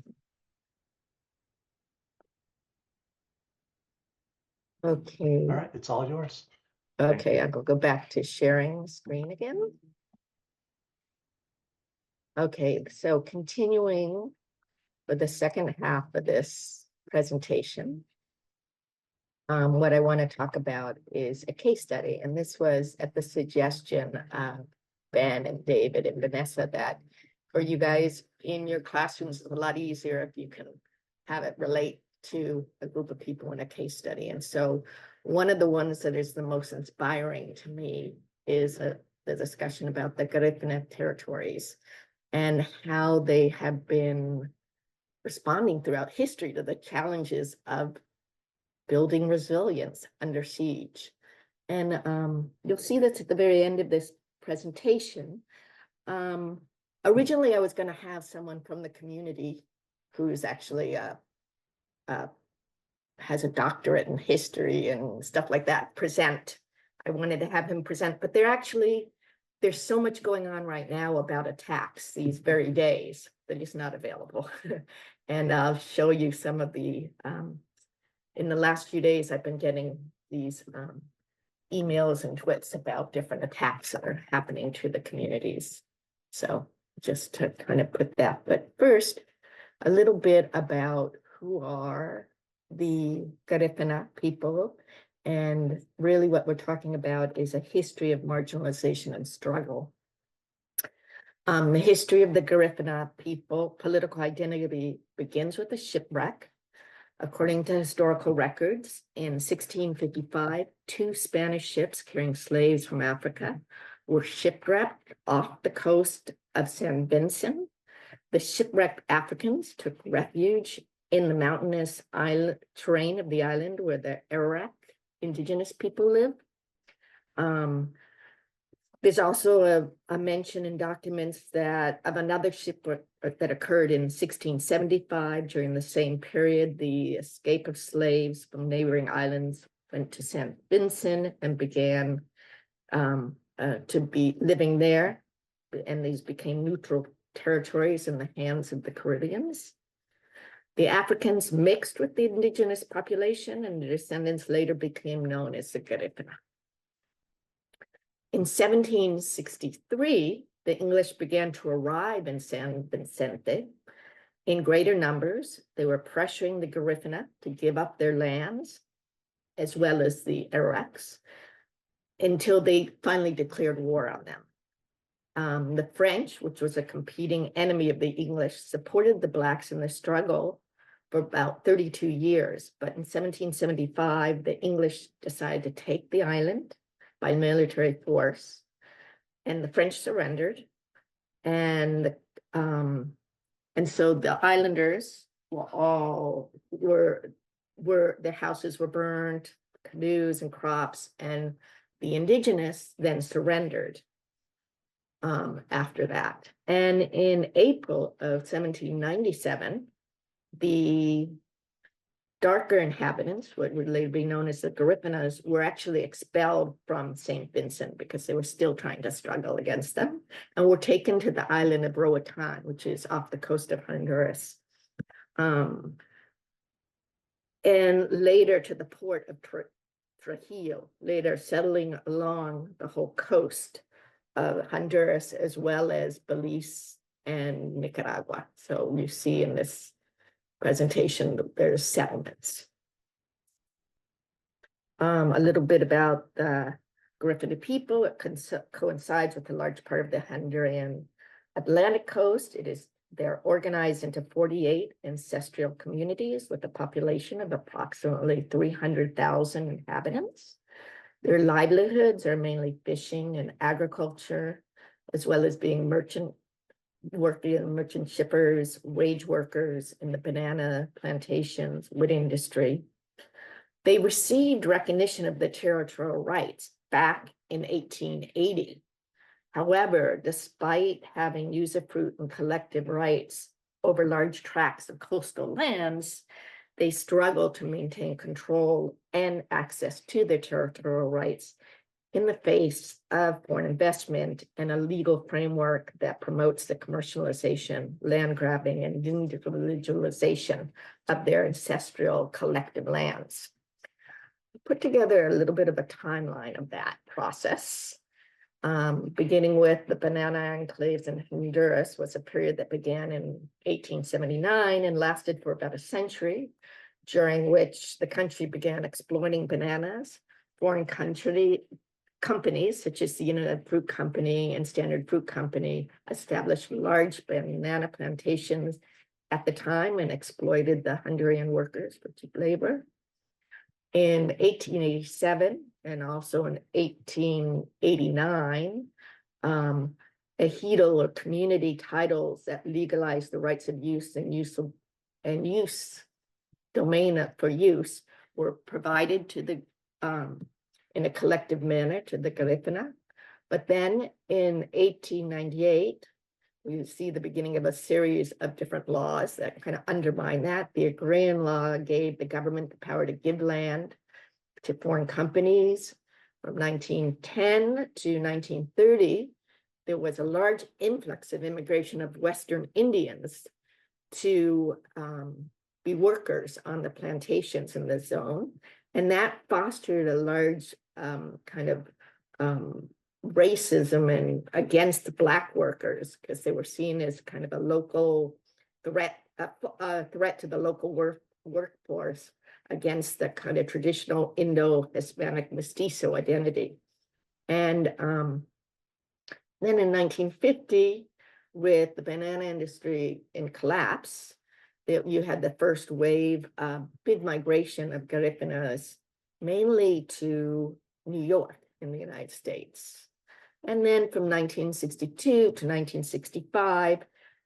Okay.
All right, it's all yours.
Okay, I'll go back to sharing screen again. Okay, so continuing with the second half of this presentation, what I want to talk about is a case study. And this was at the suggestion of Ben and David and Vanessa, that for you guys in your classrooms, it's a lot easier if you can have it relate to a group of people in a case study. And so one of the ones that is the most inspiring to me is the discussion about the Garifuna territories and how they have been responding throughout history to the challenges of building resilience under siege. And you'll see this at the very end of this presentation. Originally, I was going to have someone from the community who's actually has a doctorate in history and stuff like that present. I wanted to have him present, but there's so much going on right now about attacks these very days that he's not available. And I'll show you some of the, in the last few days, I've been getting these emails and tweets about different attacks that are happening to the communities. So just to kind of put that, but first, a little bit about who are the Garifuna people. And really what we're talking about is a history of marginalization and struggle. The history of the Garifuna people, political identity begins with a shipwreck. According to historical records, in 1655, 2 Spanish ships carrying slaves from Africa were shipwrecked off the coast of San Vincent. The shipwrecked Africans took refuge in the mountainous terrain of the island where the Arawak indigenous people live. There's also a mention in documents that of another shipwreck that occurred in 1675. During the same period, the escape of slaves from neighboring islands went to St. Vincent and began to be living there, and these became neutral territories in the hands of the Caribbeans. The Africans mixed with the indigenous population, and the descendants later became known as the Garifuna. In 1763, the English began to arrive in San Vicente in greater numbers. They were pressuring the Garifuna to give up their lands, as well as the Arawaks, until they finally declared war on them. The French, which was a competing enemy of the English, supported the Blacks in the struggle for about 32 years. But in 1775, the English decided to take the island by military force, and the French surrendered. And so the islanders their houses were burned, canoes and crops, and the indigenous then surrendered after that. And in April of 1797, the darker inhabitants, what would later be known as the Garifunas, were actually expelled from St. Vincent because they were still trying to struggle against them, and were taken to the island of Roatan, which is off the coast of Honduras, and later to the port of Trujillo, later settling along the whole coast Honduras, as well as Belize and Nicaragua. So you see in this presentation that there's settlements. A little bit about the Garifuna people. It coincides with a large part of the Honduran Atlantic coast. They're organized into 48 ancestral communities with a population of approximately 300,000 inhabitants. Their livelihoods are mainly fishing and agriculture, as well as being merchant shippers, wage workers in the banana plantations, wood industry. They received recognition of the territorial rights back in 1880. However, despite having usufruct and collective rights over large tracts of coastal lands, they struggle to maintain control and access to their territorial rights in the face of foreign investment and a legal framework that promotes the commercialization, land grabbing, and individualization of their ancestral collective lands. Put together a little bit of a timeline of that process. Beginning with the banana enclaves in Honduras was a period that began in 1879 and lasted for about a century, during which the country began exploiting bananas. Foreign companies such as the United Fruit Company and Standard Fruit Company established large banana plantations at the time and exploited the Honduran workers for cheap labor. In 1887 and also in 1889, ejido or community titles that legalized the rights of use domain for use were provided to the in a collective manner to the Garifuna. But then in 1898, we see the beginning of a series of different laws that kind of undermine that. The agrarian law gave the government the power to give land to foreign companies. From 1910 to 1930, there was a large influx of immigration of Western Indians to be workers on the plantations in the zone. And that fostered a large kind of racism and against Black workers, because they were seen as kind of a local threat to the local workforce against the kind of traditional Indo-Hispanic mestizo identity. And then in 1950, with the banana industry in collapse, you had the first wave of big migration of Garifunas, mainly to New York in the United States. And then from 1962 to 1965,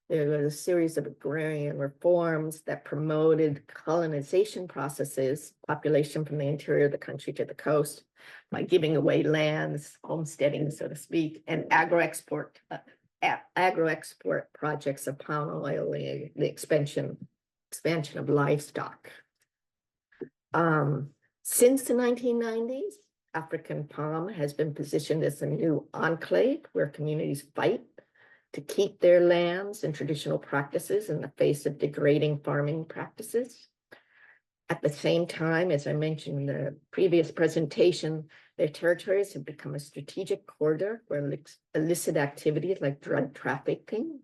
there was a series of agrarian reforms that promoted colonization processes, population from the interior of the country to the coast, by giving away lands, homesteading, so to speak, and agro-export projects of palm oil, the expansion of livestock. Since the 1990s, African palm has been positioned as a new enclave where communities fight to keep their lands and traditional practices in the face of degrading farming practices. At the same time, as I mentioned in the previous presentation, their territories have become a strategic corridor where illicit activities like drug trafficking,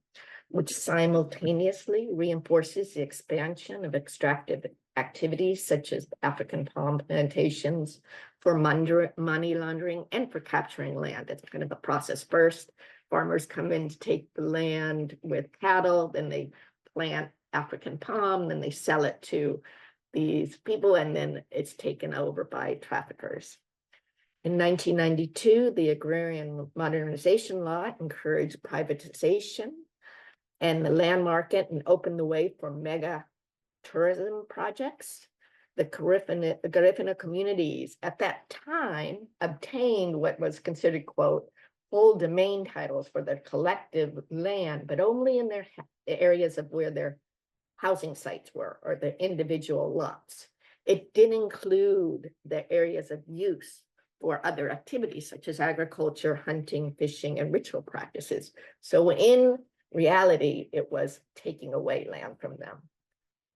which simultaneously reinforces the expansion of extractive activities such as African palm plantations for money laundering and for capturing land. It's kind of a process. First, farmers come in to take the land with cattle, then they plant African palm, then they sell it to these people, and then it's taken over by traffickers. In 1992, the Agrarian Modernization Law encouraged privatization and the land market and opened the way for mega tourism projects. The Garifuna communities at that time obtained what was considered, quote, full domain titles for their collective land, but only in their areas of where their housing sites were or the individual lots. It didn't include the areas of use for other activities such as agriculture, hunting, fishing, and ritual practices. So in reality, it was taking away land from them.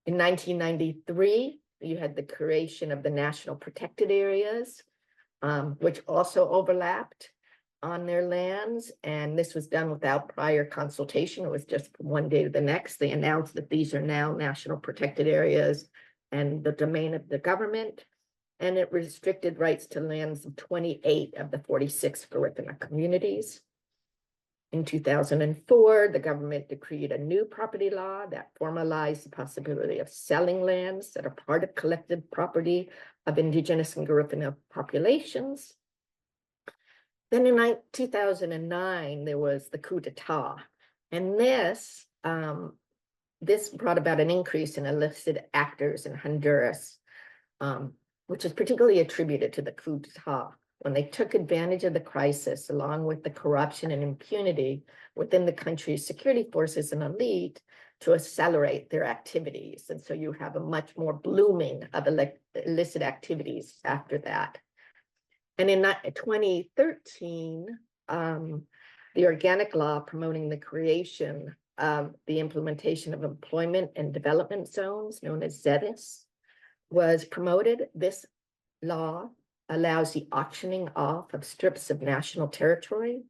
In 1993, you had the creation of the National Protected Areas, which also overlapped. on their lands, and this was done without prior consultation. It was just from one day to the next. They announced that these are now national protected areas and the domain of the government, and it restricted rights to lands of 28 of the 46 Garifuna communities. In 2004, the government decreed a new property law that formalized the possibility of selling lands that are part of collective property of Indigenous and Garifuna populations. Then in 2009, there was the coup d'etat, and this brought about an increase in illicit actors in Honduras, which is particularly attributed to the coup d'etat, when they took advantage of the crisis, along with the corruption and impunity within the country's security forces and elite, to accelerate their activities. And so you have a much more blooming of illicit activities after that. And in 2013, the organic law promoting the creation of the implementation of employment and development zones, known as ZEDIS, was promoted. This law allows the auctioning off of strips of national territory,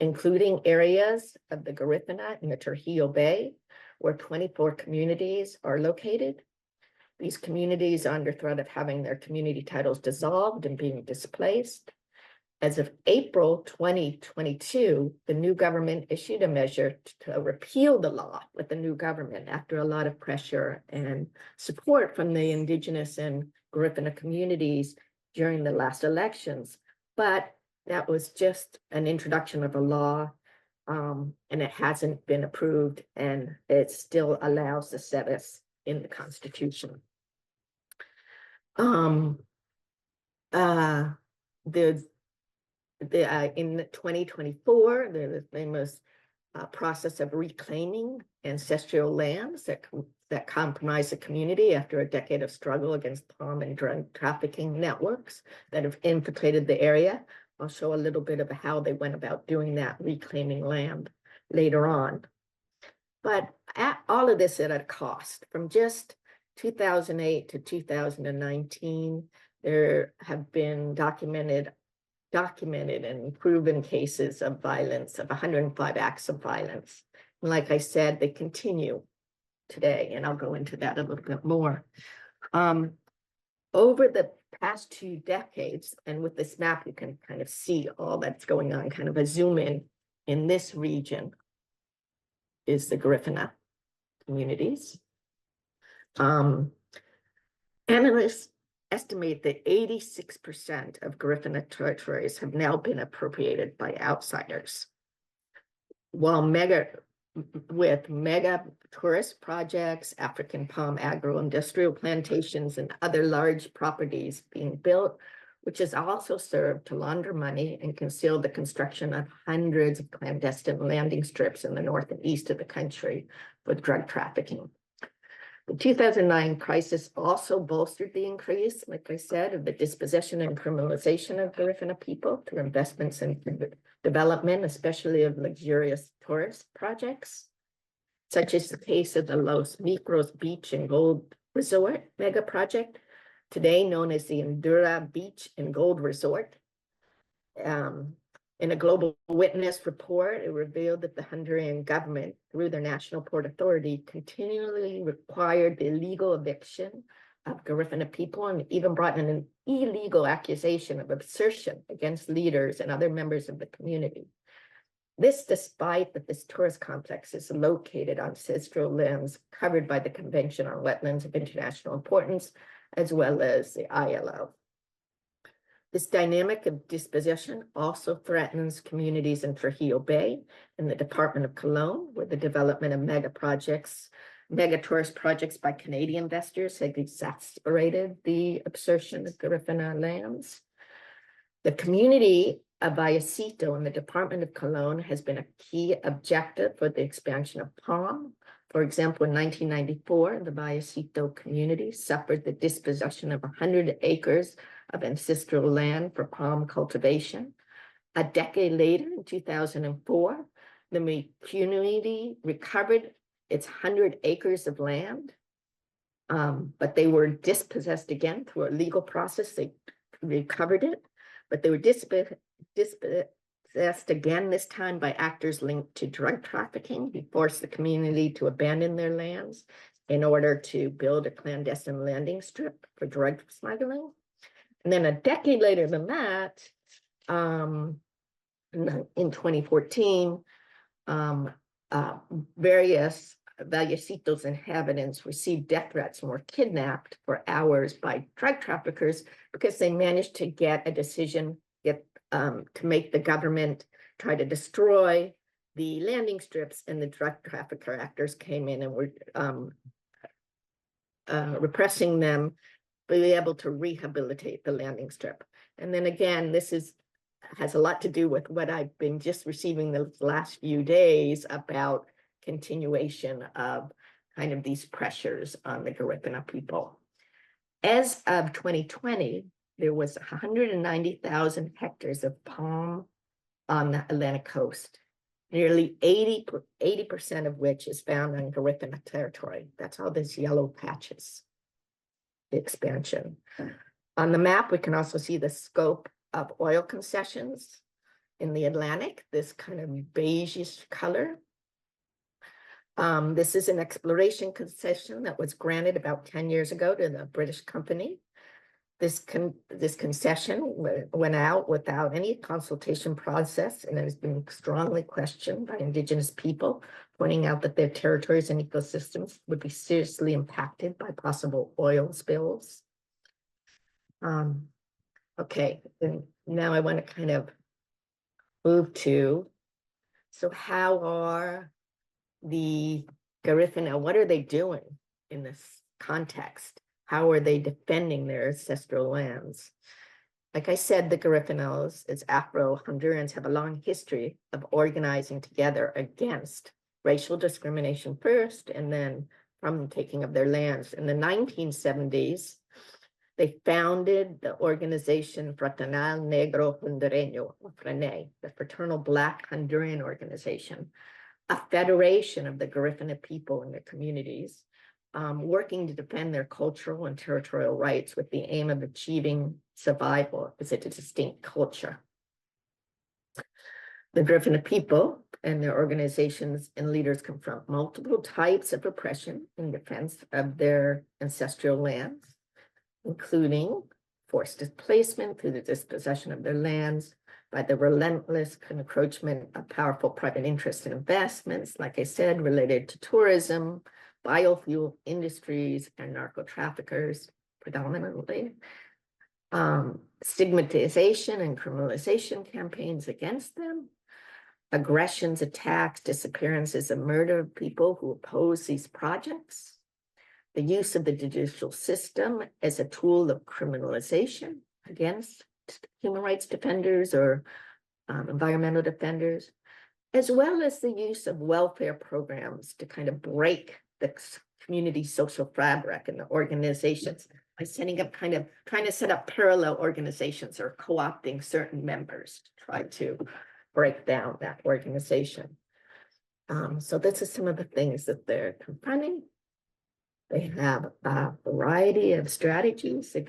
including areas of the Garifuna in the Trujillo Bay, where 24 communities are located. These communities are under threat of having their community titles dissolved and being displaced. As of April 2022, the new government issued a measure to repeal the law with the new government after a lot of pressure and support from the Indigenous and Garifuna communities during the last elections. But that was just an introduction of a law, and it hasn't been approved, and it still allows the status in the Constitution. In 2024, the famous process of reclaiming ancestral lands that compromise the community after a decade of struggle against palm and drug trafficking networks that have infiltrated the area. I'll show a little bit of how they went about doing that, reclaiming land, later on. But all of this at a cost. From just 2008 to 2019, there have been documented and proven cases of violence, of 105 acts of violence. And like I said, they continue today, and I'll go into that a little bit more. Over the past 2 decades, and with this map, you can kind of see all that's going on, kind of a zoom in this region is the Garifuna communities. Analysts estimate that 86% of Garifuna territories have now been appropriated by outsiders, while mega tourist projects, African palm agro-industrial plantations, and other large properties being built, which has also served to launder money and conceal the construction of hundreds of clandestine landing strips in the north and east of the country for drug trafficking. The 2009 crisis also bolstered the increase, like I said, of the dispossession and criminalization of Garifuna people through investments in development, especially of luxurious tourist projects, such as the case of the Los Micros Beach and Gold Resort mega project, today known as the Honduras Beach and Gold Resort. In a Global Witness report, it revealed that the Honduran government, through their National Port Authority, continually required the illegal eviction of Garifuna people, and even brought in an illegal accusation of absorption against leaders and other members of the community. This despite that this tourist complex is located on ancestral lands covered by the Convention on Wetlands of International Importance, as well as the ILO. This dynamic of dispossession also threatens communities in Trujillo Bay and the Department of Cologne, where the development of mega tourist projects by Canadian investors have exacerbated the absorption of Garifuna lands. The community of Vallecito in the Department of Cologne has been a key objective for the expansion of palm. For example, in 1994, the Vallecito community suffered the dispossession of 100 acres of ancestral land for palm cultivation. A decade later, in 2004, the community recovered its 100 acres of land, but they were dispossessed again through a legal process. They recovered it, but they were possessed again, this time by actors linked to drug trafficking, who forced the community to abandon their lands in order to build a clandestine landing strip for drug smuggling. And then a decade later than that, in 2014, various Vallecitos inhabitants received death threats and were kidnapped for hours by drug traffickers because they managed to get a decision to make the government try to destroy the landing strips, and the drug trafficker actors came in and were repressing them, be able to rehabilitate the landing strip. And then again, this has a lot to do with what I've been just receiving the last few days about continuation of kind of these pressures on the Garifuna people. As of 2020, there was 190,000 hectares of palm on the Atlantic coast, nearly 80% of which is found on Garifuna territory. That's all these yellow patches, the expansion. On the map, we can also see the scope of oil concessions in the Atlantic, this kind of beigeish color. This is an exploration concession that was granted about 10 years ago to the British company. This concession went out without any consultation process, and it has been strongly questioned by Indigenous people, pointing out that their territories and ecosystems would be seriously impacted by possible oil spills. Okay, and now I want to kind of move to, so how are the Garifuna, what are they doing in this context? How are they defending their ancestral lands? Like I said, the Garifunas, as Afro-Hondurans, have a long history of organizing together against racial discrimination first, and then from the taking of their lands. In the 1970s, they founded the organization Fraternal Negro Hondureño, or FRANE, the Fraternal Black Honduran Organization, a federation of the Garifuna people and their communities, working to defend their cultural and territorial rights with the aim of achieving survival as a distinct culture. The Garifuna people and their organizations and leaders confront multiple types of oppression in defense of their ancestral lands, including forced displacement through the dispossession of their lands by the relentless encroachment of powerful private interest and investments, like I said, related to tourism, biofuel industries, and narco-traffickers predominantly. Stigmatization and criminalization campaigns against them, aggressions, attacks, disappearances, and murder of people who oppose these projects, the use of the judicial system as a tool of criminalization against human rights defenders or environmental defenders, as well as the use of welfare programs to kind of break the community social fabric and the organizations by setting up kind of trying to set up parallel organizations or co-opting certain members to try to break down that organization. So this is some of the things that they're confronting. They have a variety of strategies. The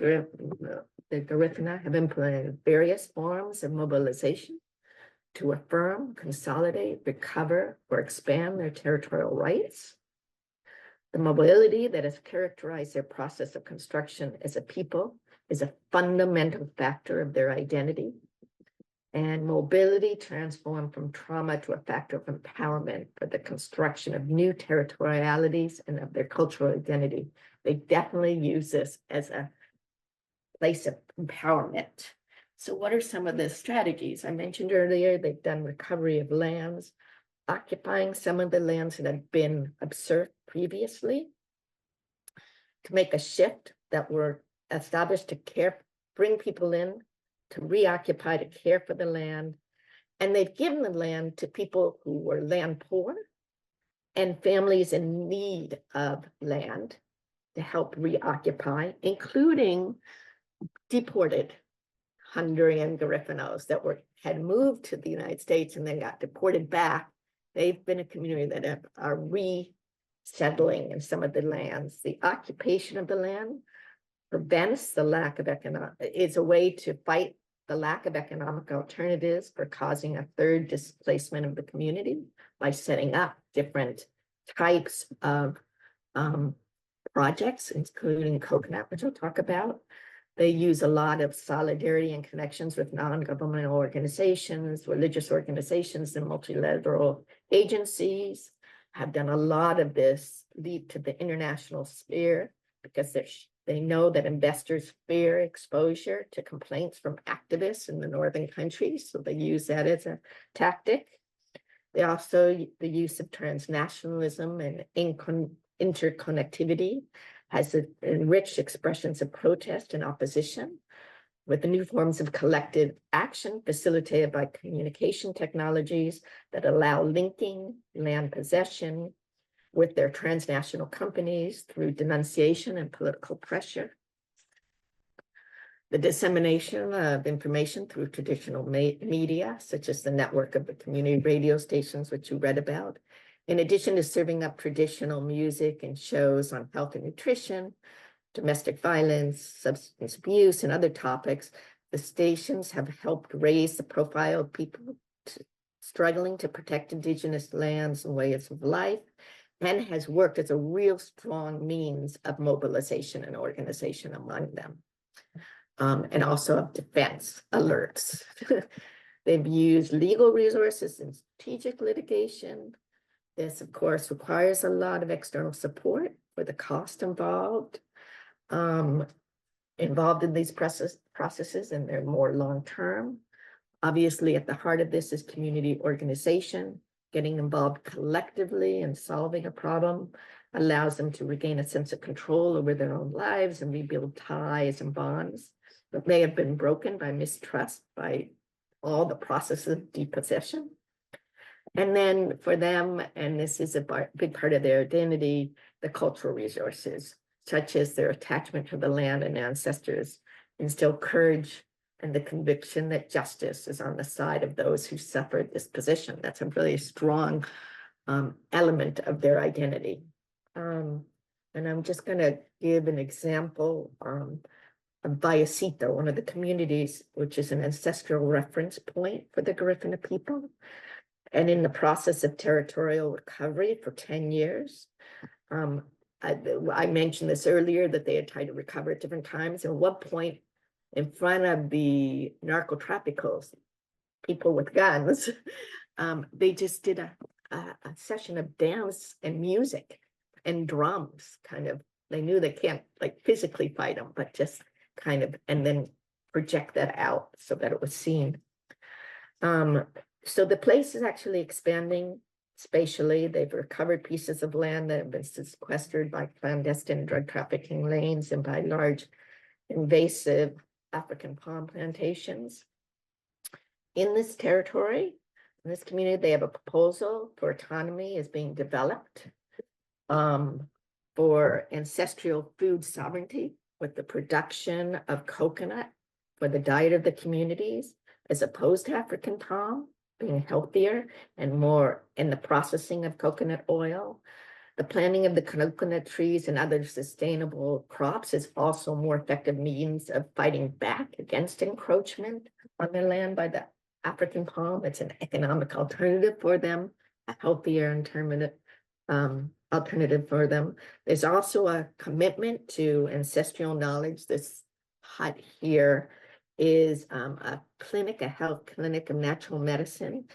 Garifuna have implemented various forms of mobilization to affirm, consolidate, recover, or expand their territorial rights. The mobility that has characterized their process of construction as a people is a fundamental factor of their identity. And mobility transformed from trauma to a factor of empowerment for the construction of new territorialities and of their cultural identity. They definitely use this as a place of empowerment. So what are some of the strategies? I mentioned earlier, they've done recovery of lands, occupying some of the lands that had been usurped previously, to make a shift that were established to bring people in, to reoccupy, to care for the land. And they've given the land to people who were land poor and families in need of land to help reoccupy, including deported Honduran Garifunos that had moved to the United States and then got deported back. They've been a community that are resettling in some of the lands. The occupation of the land prevents the lack of economic, it's a way to fight the lack of economic alternatives for causing a third displacement of the community by setting up different types of projects, including coconut, which I'll talk about. They use a lot of solidarity and connections with non-governmental organizations, religious organizations, and multilateral agencies. Have done a lot of this leap to the international sphere because they know that investors fear exposure to complaints from activists in the northern countries, so they use that as a tactic. They also, the use of transnationalism and interconnectivity has enriched expressions of protest and opposition with the new forms of collective action facilitated by communication technologies that allow linking land possession with their transnational companies through denunciation and political pressure. The dissemination of information through traditional media, such as the network of the community radio stations, which you read about. In addition to serving up traditional music and shows on health and nutrition, domestic violence, substance abuse, and other topics, the stations have helped raise the profile of people struggling to protect indigenous lands and ways of life, and has worked as a real strong means of mobilization and organization among them. And also of defense alerts. They've used legal resources in strategic litigation. This, of course, requires a lot of external support for the cost involved in these processes, and they're more long-term. Obviously, at the heart of this is community organization. Getting involved collectively in solving a problem allows them to regain a sense of control over their own lives and rebuild ties and bonds that may have been broken by mistrust, by all the processes of depossession. And then for them, and this is a big part of their identity, the cultural resources, such as their attachment to the land and ancestors, instill courage and the conviction that justice is on the side of those who suffered this position. That's a really strong element of their identity. And I'm just going to give an example of Vallecito, one of the communities, which is an ancestral reference point for the Garifuna people. And in the process of territorial recovery for 10 years, I mentioned this earlier, that they had tried to recover at different times. And at one point, in front of the narcotrafficos, people with guns, they just did a session of dance and music and drums, kind of. They knew they can't like physically fight them, but just kind of, and then project that out so that it was seen. So the place is actually expanding spatially. They've recovered pieces of land that have been sequestered by clandestine drug trafficking lanes and by large invasive African palm plantations. In this territory, in this community, they have a proposal for autonomy is being developed for ancestral food sovereignty with the production of coconut for the diet of the communities, as opposed to African palm, being healthier and more in the processing of coconut oil. The planting of the coconut trees and other sustainable crops is also a more effective means of fighting back against encroachment on their land by the African palm. It's an economic alternative for them, a healthier alternative for them. There's also a commitment to ancestral knowledge. This hut here is a clinic, a health clinic of natural medicine.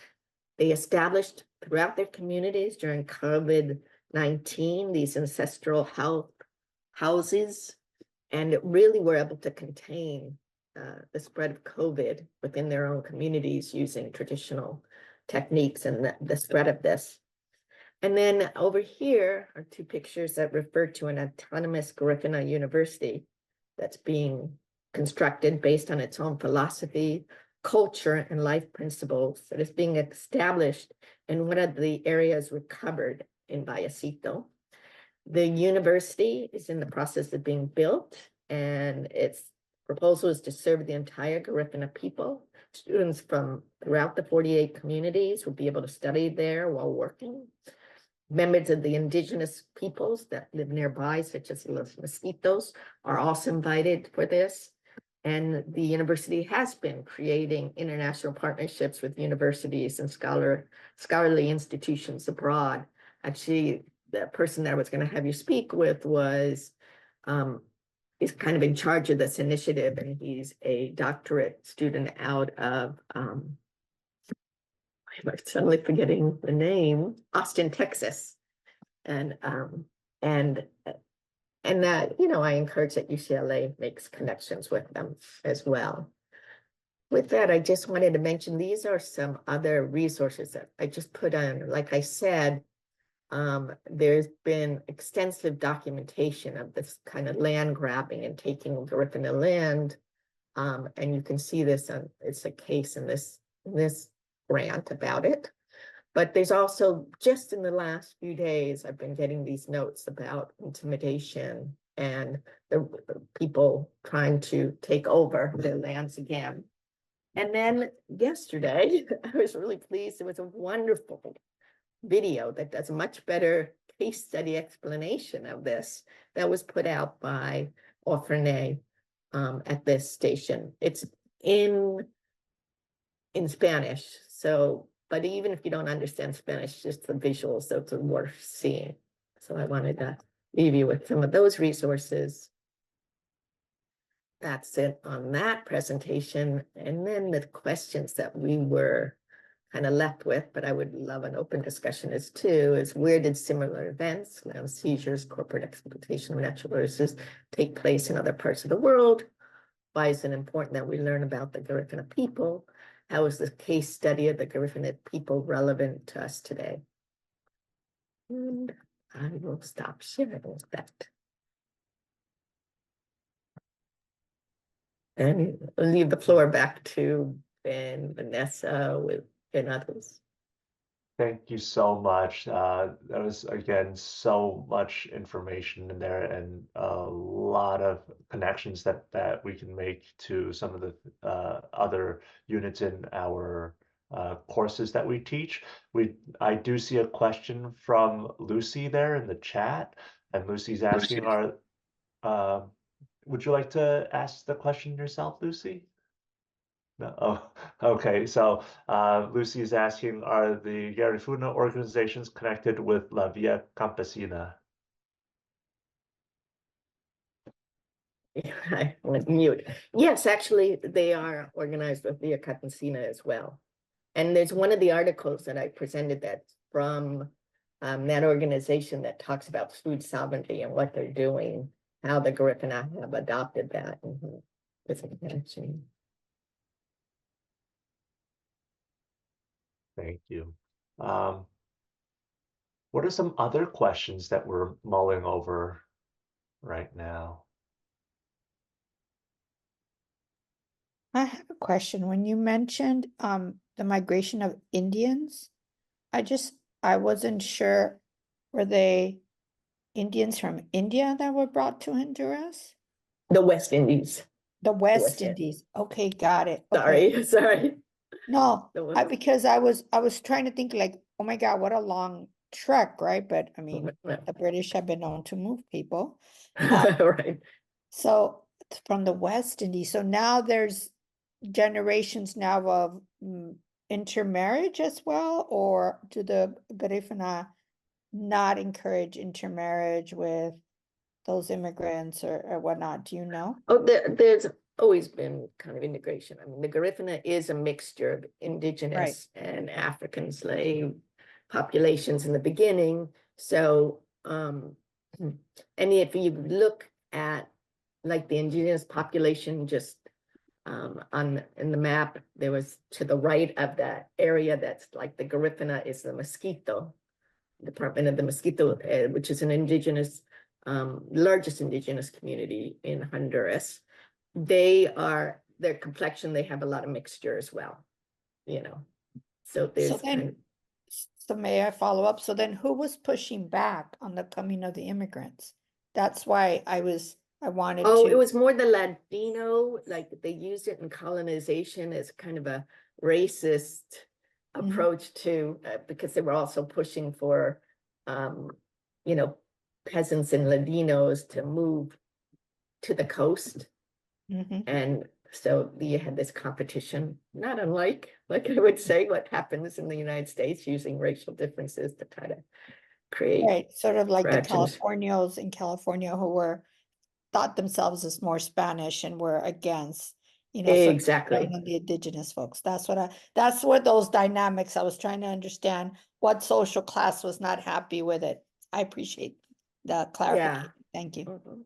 They established throughout their communities during COVID-19 these ancestral health houses, and really were able to contain the spread of COVID within their own communities using traditional techniques and the spread of this. And then over here are two pictures that refer to an autonomous Garifuna University that's being constructed based on its own philosophy, culture, and life principles that is being established in one of the areas recovered in Vallecito. The university is in the process of being built, and its proposal is to serve the entire Garifuna people. Students from throughout the 48 communities will be able to study there while working. Members of the indigenous peoples that live nearby, such as Los Mosquitos, are also invited for this. And the university has been creating international partnerships with universities and scholarly institutions abroad. Actually, the person that I was going to have you speak with was is kind of in charge of this initiative, and he's a doctorate student out of I'm suddenly forgetting the name, Austin, Texas. And that, you know, I encourage that UCLA makes connections with them as well. With that, I just wanted to mention, these are some other resources that I just put on. Like I said, there's been extensive documentation of this kind of land grabbing and taking of Garifuna land. And you can see this on, it's a case in this grant about it. But there's also, just in the last few days, I've been getting these notes about intimidation and the people trying to take over their lands again. And then yesterday, I was really pleased. There was a wonderful video that does a much better case study explanation of this that was put out by Ofrene at this station. It's in Spanish, so, but even if you don't understand Spanish, just the visuals, those are worth seeing. So I wanted to leave you with some of those resources. That's it on that presentation. And then the questions that we were kind of left with, but I would love an open discussion as too, is where did similar events, seizures, corporate exploitation of natural resources take place in other parts of the world? Why is it important that we learn about the Garifuna people? How is the case study of the Garifuna people relevant to us today? And I will stop sharing with that. And I'll leave the floor back to Ben, Vanessa, and others.
Thank you so much. That was, again, so much information in there and a lot of connections that we can make to some of the other units in our courses that we teach. I do see a question from Lucy there in the chat, and Lucy's asking, would you like to ask the question yourself, Lucy? No. Oh, okay. So Lucy is asking, are the Garifuna organizations connected with La Via Campesina?
I went mute. Yes, actually, they are organized with Via Campesina as well. And there's one of the articles that I presented that's from that organization that talks about food sovereignty and what they're doing, how the Garifuna have adopted that.
Thank you. What are some other questions that we're mulling over right now?
I have a question. When you mentioned the migration of Indians, I wasn't sure, were they Indians from India that were brought to Honduras?
The West Indies.
The West
West
Indies. Okay, got it. Okay.
Sorry.
No,
The
because I was trying to think like, oh my God, what a long trek, right? But I mean, the British have been known to move people.
Right.
So from the West Indies. So now there's generations now of intermarriage as well, or do the Garifuna not encourage intermarriage with those immigrants or whatnot? Do you know?
Oh, there's always been kind of integration. I mean, the Garifuna is a mixture of indigenous and African slave populations in the beginning. So, and if you look at like the indigenous population just in the map, there was to the right of that area that's like the Garifuna is the Mosquito, Department of the Mosquito, which is an indigenous largest indigenous community in Honduras. Their complexion, they have a lot of mixture as well, you know. So there's
so may I follow up? So then who was pushing back on the coming of the immigrants? That's why I wanted to.
It was more the Ladino, like they used it in colonization as kind of a racist approach to, because they were also pushing for, you know, peasants and Ladinos to move to the coast. And So you had this competition, not unlike, like I would say, what happens in the United States, using racial differences to try to create.
Right, sort of like the
fractions.
Californios in California who were thought themselves as more Spanish and were against, sort of
Exactly.
bringing the indigenous folks. That's what those dynamics, I was trying to understand what social class was not happy with it. I appreciate the clarification. Thank you.
Mhm.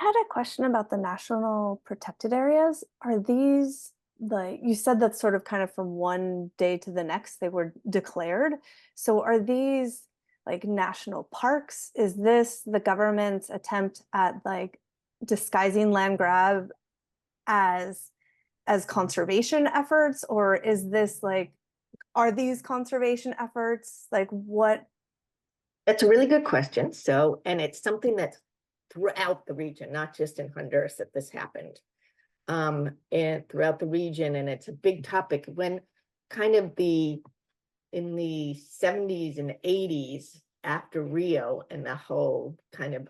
I had a question about the national protected areas. Are these, like you said, that's sort of kind of from one day to the next they were declared. So are these like national parks? Is this the government's attempt at like disguising land grab as conservation efforts? Or is this like, are these conservation efforts? Like what?
That's a really good question. So, and it's something that's throughout the region, not just in Honduras that this happened, and throughout the region. And it's a big topic when kind of in the 70s and 80s after Rio and the whole kind of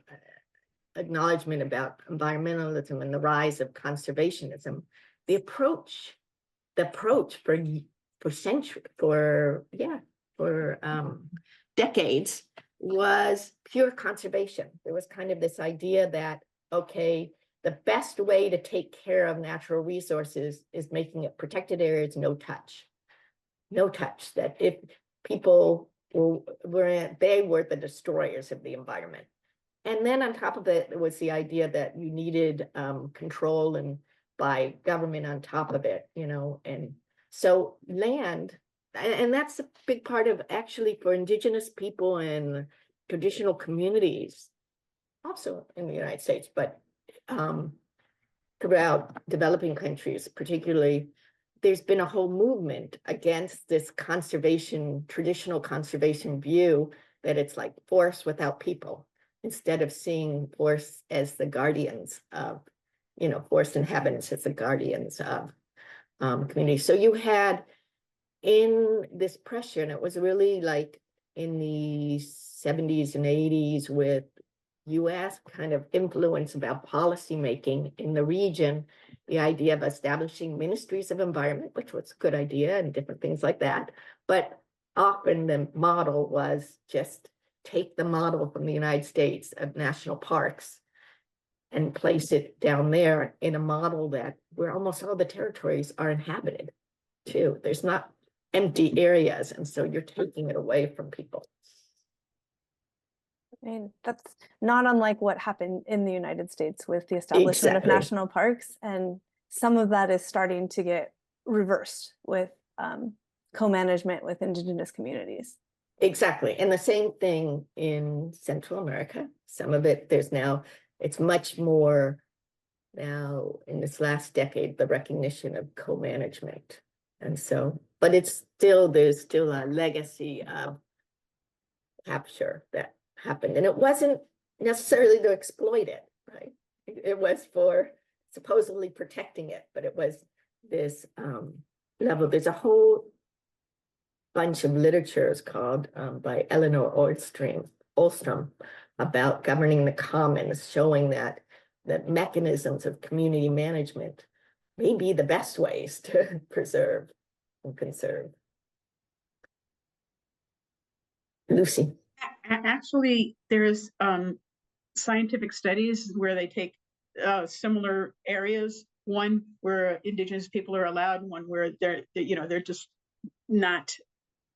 acknowledgement about environmentalism and the rise of conservationism, the approach for decades was pure conservation. There was kind of this idea that, okay, the best way to take care of natural resources is making it protected areas, no touch, that if people they were the destroyers of the environment. And then on top of it was the idea that you needed control and by government on top of it, and so land, and that's a big part of actually for indigenous people and traditional communities, also in the United States, but throughout developing countries, particularly, there's been a whole movement against this traditional conservation view that it's like forest without people, instead of seeing forests as the guardians of, forest inhabitants as the guardians of community. So you had in this pressure, and it was really like in the 70s and 80s with US kind of influence about policy making in the region, the idea of establishing ministries of environment, which was a good idea, and different things like that. But often the model was just take the model from the United States of national parks and place it down there in a model that where almost all the territories are inhabited too. There's not empty areas, and so you're taking it away from people.
I mean, that's not unlike what happened in the United States with the establishment
Exactly.
of national parks. And some of that is starting to get reversed with co-management with indigenous communities.
Exactly. And the same thing in Central America. Some of it, it's much more now in this last decade, the recognition of co-management. And so, but there's still a legacy of capture that happened. And it wasn't necessarily to exploit it, right? It was for supposedly protecting it, but it was this level. There's a whole bunch of literatures called by Eleanor Ostrom about governing the commons, showing that the mechanisms of community management may be the best ways to preserve and conserve. Lucy.
Actually, there's scientific studies where they take similar areas, one where indigenous people are allowed, one where they're just not,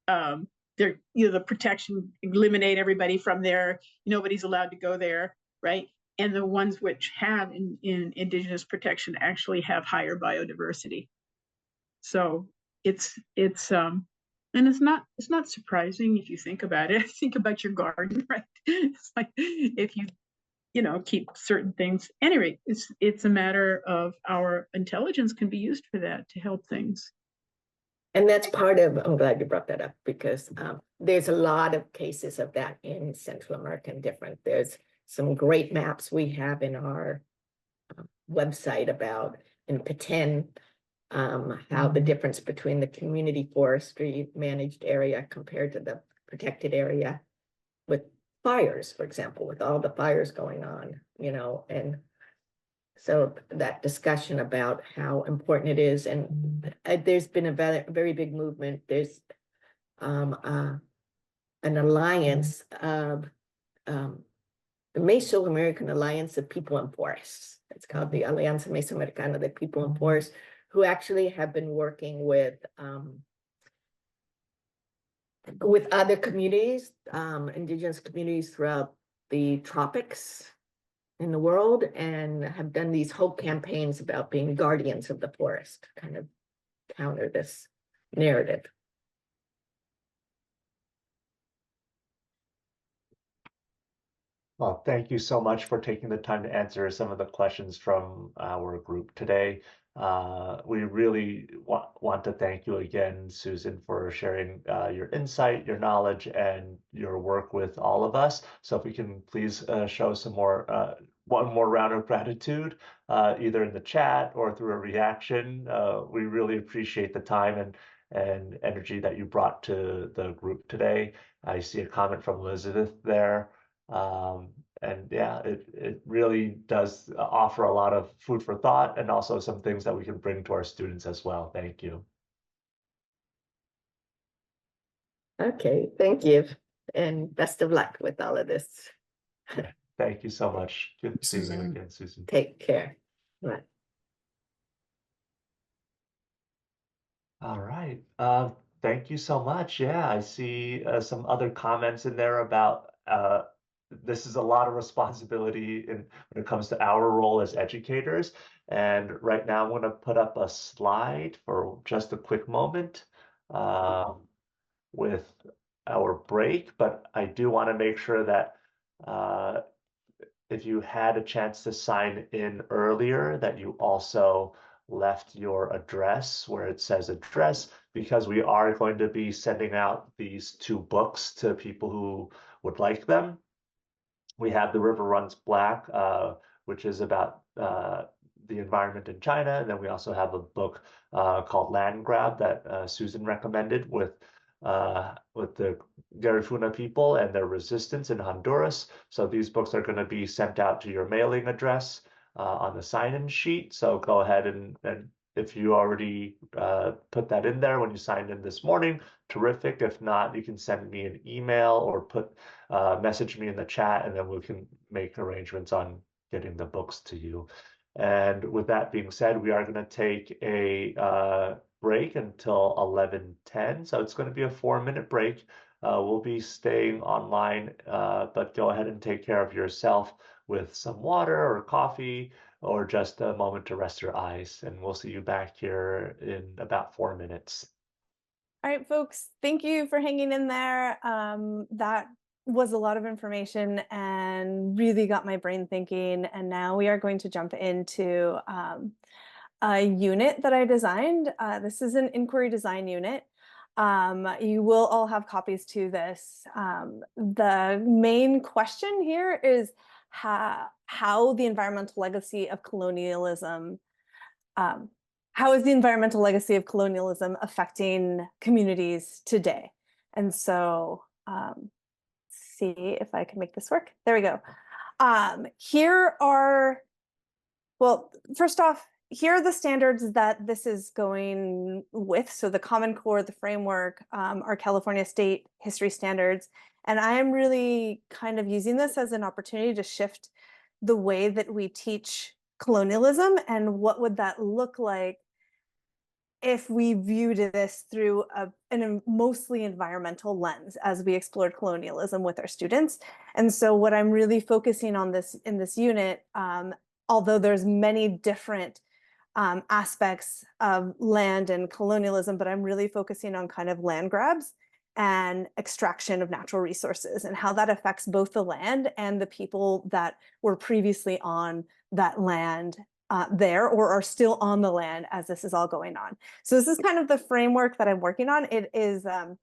the protection, eliminate everybody from there, nobody's allowed to go there, right? And the ones which have in indigenous protection actually have higher biodiversity. So it's and it's not surprising if you think about it. Think about your garden, right? It's like if you keep certain things. Anyway, it's a matter of our intelligence can be used for that to help things.
And that's part of, I'm glad you brought that up, because there's a lot of cases of that in Central America and different. There's some great maps we have in our website about in Petén, how the difference between the community forestry managed area compared to the protected area with fires, for example, with all the fires going on, and So that discussion about how important it is, and there's been a very big movement. There's an alliance of the Mesoamerican Alliance of People and Forests. It's called the Alianza Mesoamericana de People and Forests, who actually have been working with other communities, indigenous communities throughout the tropics in the world, and have done these whole campaigns about being guardians of the forest, kind of counter this narrative.
Well, thank you so much for taking the time to answer some of the questions from our group today. We really want to thank you again, Susan, for sharing your insight, your knowledge, and your work with all of us. So if we can please show some more, one more round of gratitude, either in the chat or through a reaction. We really appreciate the time and energy that you brought to the group today. I see a comment from Elizabeth there. And yeah, it really does offer a lot of food for thought, and also some things that we can bring to our students as well. Thank you.
Okay, thank you. And best of luck with all of this.
Thank you so much. Good seeing you
Susan.
again, Susan.
Take care. Right.
All right. Thank you so much. Yeah, I see some other comments in there about this is a lot of responsibility when it comes to our role as educators. And right now I'm going to put up a slide for just a quick moment with our break, but I do want to make sure that if you had a chance to sign in earlier, that you also left your address where it says address, because we are going to be sending out these 2 books to people who would like them. We have The River Runs Black, which is about the environment in China. And then we also have a book called Land Grab that Susan recommended with the Garifuna people and their resistance in Honduras. So these books are going to be sent out to your mailing address on the sign-in sheet. So go ahead and if you already put that in there when you signed in this morning, terrific. If not, you can send me an email or message me in the chat, and then we can make arrangements on getting the books to you. And with that being said, we are going to take a break until 11:10. So it's going to be a 4-minute break. We'll be staying online, but go ahead and take care of yourself with some water or coffee, or just a moment to rest your eyes. And we'll see you back here in about 4 minutes.
All right, folks, thank you for hanging in there. That was a lot of information and really got my brain thinking. And now we are going to jump into a unit that I designed. This is an inquiry design unit. You will all have copies to this. The main question here is how the environmental legacy of colonialism how is the environmental legacy of colonialism affecting communities today? And so, see if I can make this work. There we go. Well, first off, here are the standards that this is going with. So the Common Core, the framework, are California state history standards. And I am really kind of using this as an opportunity to shift the way that we teach colonialism, and what would that look like if we viewed this through a mostly environmental lens as we explored colonialism with our students. And so what I'm really focusing on in this unit, although there's many different aspects of land and colonialism, but I'm really focusing on kind of land grabs and extraction of natural resources, and how that affects both the land and the people that were previously on that land there, or are still on the land as this is all going on. So this is kind of the framework that I'm working on. It is a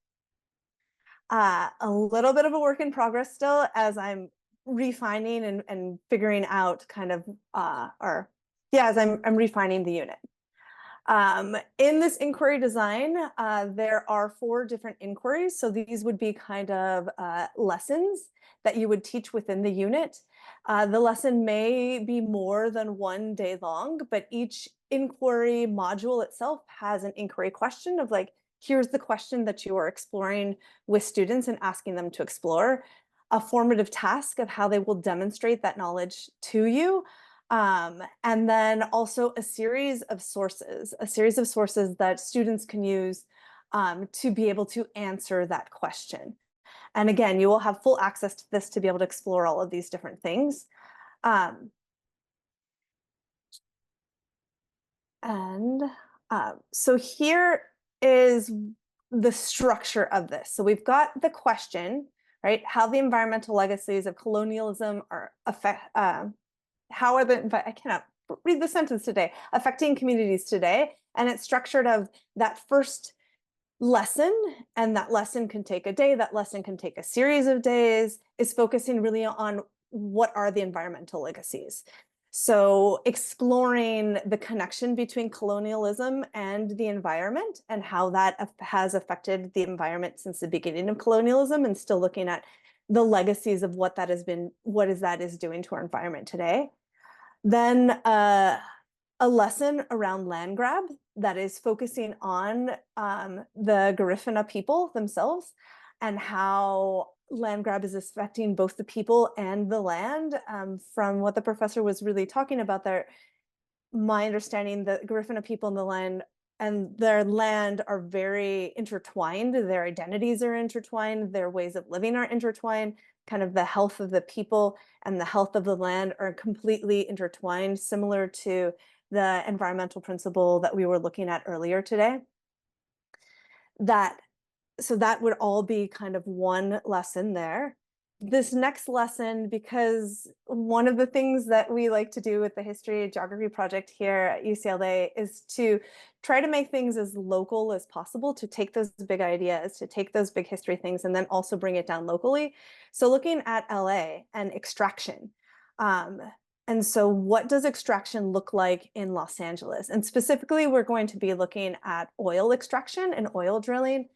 little bit of a work in progress still, as I'm refining and figuring out kind of, as I'm refining the unit. In this inquiry design, there are 4 different inquiries. So these would be kind of lessons that you would teach within the unit. The lesson may be more than 1 day long, but each inquiry module itself has an inquiry question of like, here's the question that you are exploring with students and asking them to explore, a formative task of how they will demonstrate that knowledge to you. And then also a series of sources that students can use to be able to answer that question. And again, you will have full access to this to be able to explore all of these different things. So here is the structure of this. So we've got the question, right? How the environmental legacies of colonialism are how are I cannot read the sentence today, affecting communities today. And it's structured of that first lesson, and that lesson can take a day, that lesson can take a series of days, is focusing really on what are the environmental legacies. So exploring the connection between colonialism and the environment and how that has affected the environment since the beginning of colonialism, and still looking at the legacies of what that has been, what that is doing to our environment today. Then a lesson around land grab that is focusing on the Garifuna people themselves and how land grab is affecting both the people and the land. From what the professor was really talking about there, my understanding, the Garifuna people and the land and their land are very intertwined. Their identities are intertwined. Their ways of living are intertwined. Kind of the health of the people and the health of the land are completely intertwined, similar to the environmental principle that we were looking at earlier today. So that would all be kind of one lesson there. This next lesson, because one of the things that we like to do with the History Geography project here at UCLA is to try to make things as local as possible, to take those big ideas, to take those big history things, and then also bring it down locally. So looking at LA and extraction. And so what does extraction look like in Los Angeles? And specifically, we're going to be looking at oil extraction and oil drilling.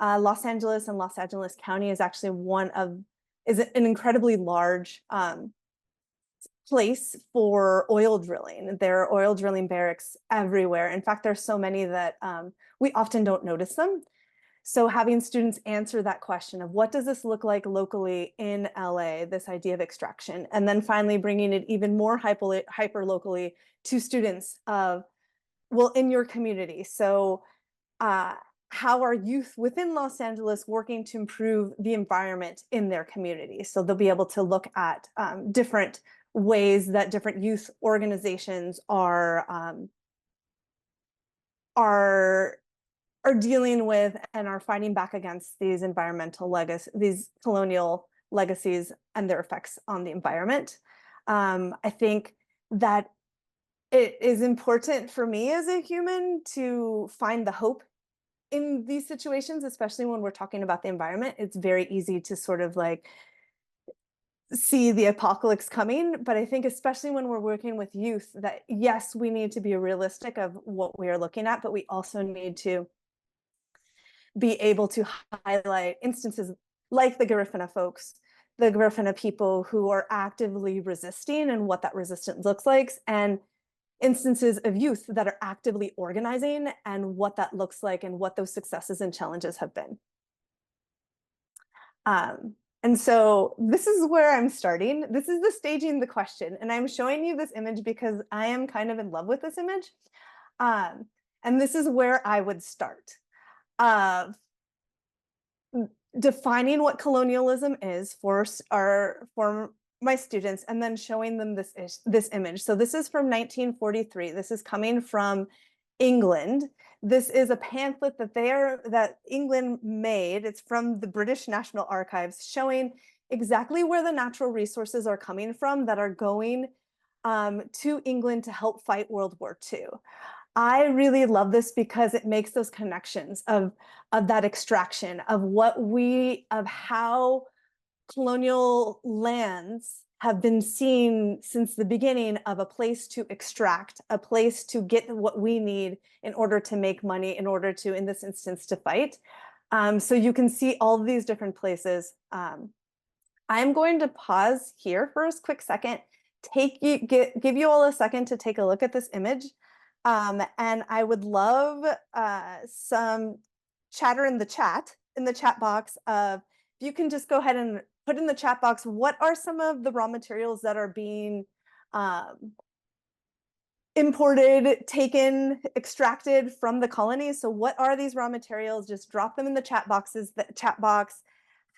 Los Angeles and Los Angeles County is actually is an incredibly large place for oil drilling. There are oil drilling barracks everywhere. In fact, there's so many that we often don't notice them. So having students answer that question of what does this look like locally in LA, this idea of extraction, and then finally bringing it even more hyper locally to students of, well, in your community. So how are youth within Los Angeles working to improve the environment in their community? So they'll be able to look at different ways that different youth organizations are dealing with and are fighting back against these environmental legacies, these colonial legacies and their effects on the environment. I think that it is important for me as a human to find the hope in these situations, especially when we're talking about the environment. It's very easy to sort of like see the apocalypse coming, but I think especially when we're working with youth, that yes, we need to be realistic of what we are looking at, but we also need to be able to highlight instances like the Garifuna folks, the Garifuna people who are actively resisting and what that resistance looks like, and instances of youth that are actively organizing and what that looks like and what those successes and challenges have been. And so this is where I'm starting. This is the staging the question. And I'm showing you this image because I am kind of in love with this image. And this is where I would start. Defining what colonialism is for my students, and then showing them this image. So this is from 1943. This is coming from England. This is a pamphlet that England made. It's from the British National Archives, showing exactly where the natural resources are coming from that are going to England to help fight World War II. I really love this because it makes those connections of that extraction, of how colonial lands have been seen since the beginning of a place to extract, a place to get what we need in order to make money, in order to, in this instance, to fight. So you can see all of these different places. I'm going to pause here for a quick second, give you all a second to take a look at this image. And I would love some chatter in the chat box of, if you can just go ahead and put in the chat box, what are some of the raw materials that are being imported, taken, extracted from the colonies? So what are these raw materials? Just drop them in the chat box.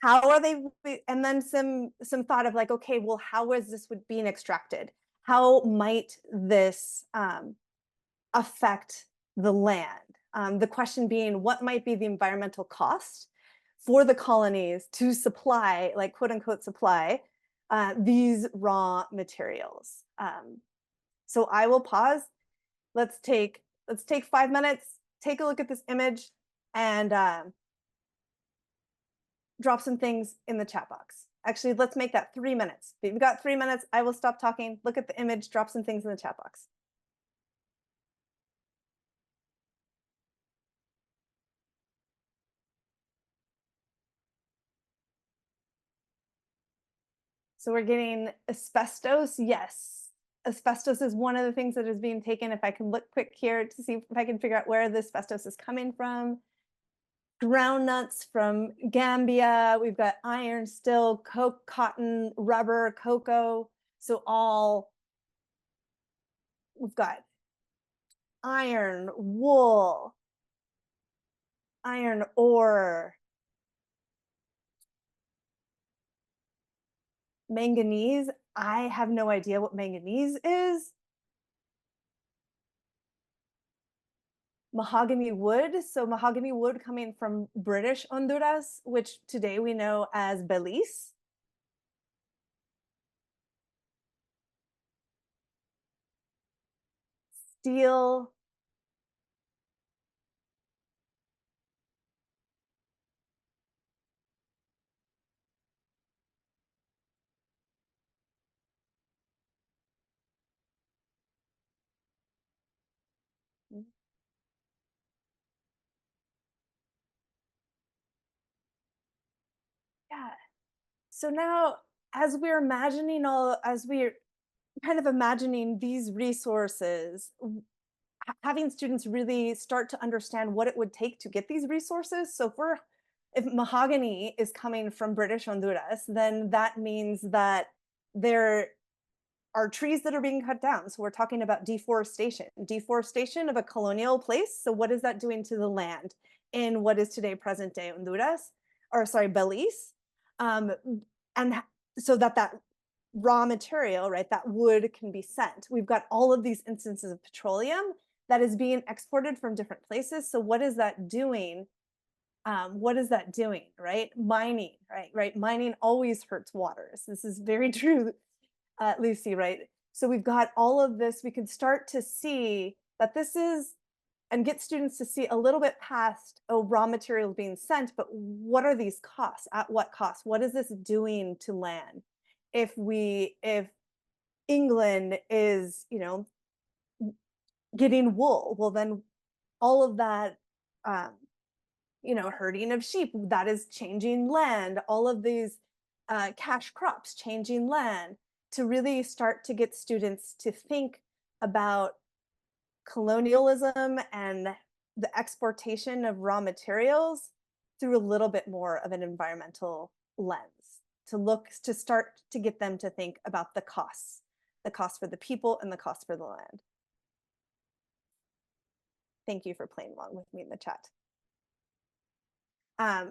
How are they? And then some thought of like, okay, well, how is this being extracted? How might this affect the land? The question being, what might be the environmental cost for the colonies to supply, like quote unquote supply, these raw materials? So I will pause. Let's take 5 minutes, take a look at this image, and drop some things in the chat box. Actually, let's make that 3 minutes. We've got 3 minutes. I will stop talking, look at the image, drop some things in the chat box. So we're getting asbestos. Yes, asbestos is one of the things that is being taken. If I can look quick here to see if I can figure out where the asbestos is coming from. Ground nuts from Gambia. We've got iron still, coke, cotton, rubber, cocoa. So we've got iron, wool, iron ore, manganese. I have no idea what manganese is. Mahogany wood. So mahogany wood coming from British Honduras, which today we know as Belize. Steel. Yeah. So now, as we're kind of imagining these resources, having students really start to understand what it would take to get these resources. So if mahogany is coming from British Honduras, then that means that there are trees that are being cut down. So we're talking about deforestation of a colonial place. So what is that doing to the land in what is today present day Honduras, or sorry, Belize? And so that raw material, right, that wood can be sent. We've got all of these instances of petroleum that is being exported from different places. So what is that doing? What is that doing, right? Mining, right? Mining always hurts waters. This is very true, Lucy, right? So we've got all of this. We can start to see that this is, and get students to see a little bit past, raw materials being sent, but what are these costs? At what cost? What is this doing to land? If England is, getting wool, well, then all of that, herding of sheep, that is changing land. All of these cash crops changing land, to really start to get students to think about colonialism and the exportation of raw materials through a little bit more of an environmental lens, to start to get them to think about the cost for the people and the cost for the land. Thank you for playing along with me in the chat.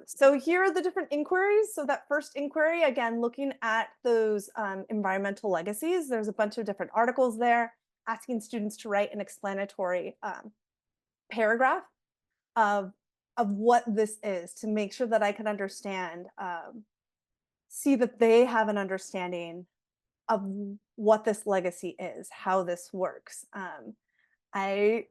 So here are the different inquiries. So that first inquiry, again, looking at those environmental legacies, there's a bunch of different articles there, asking students to write an explanatory paragraph of what this is, to make sure that I can understand, see that they have an understanding of what this legacy is, how this works. I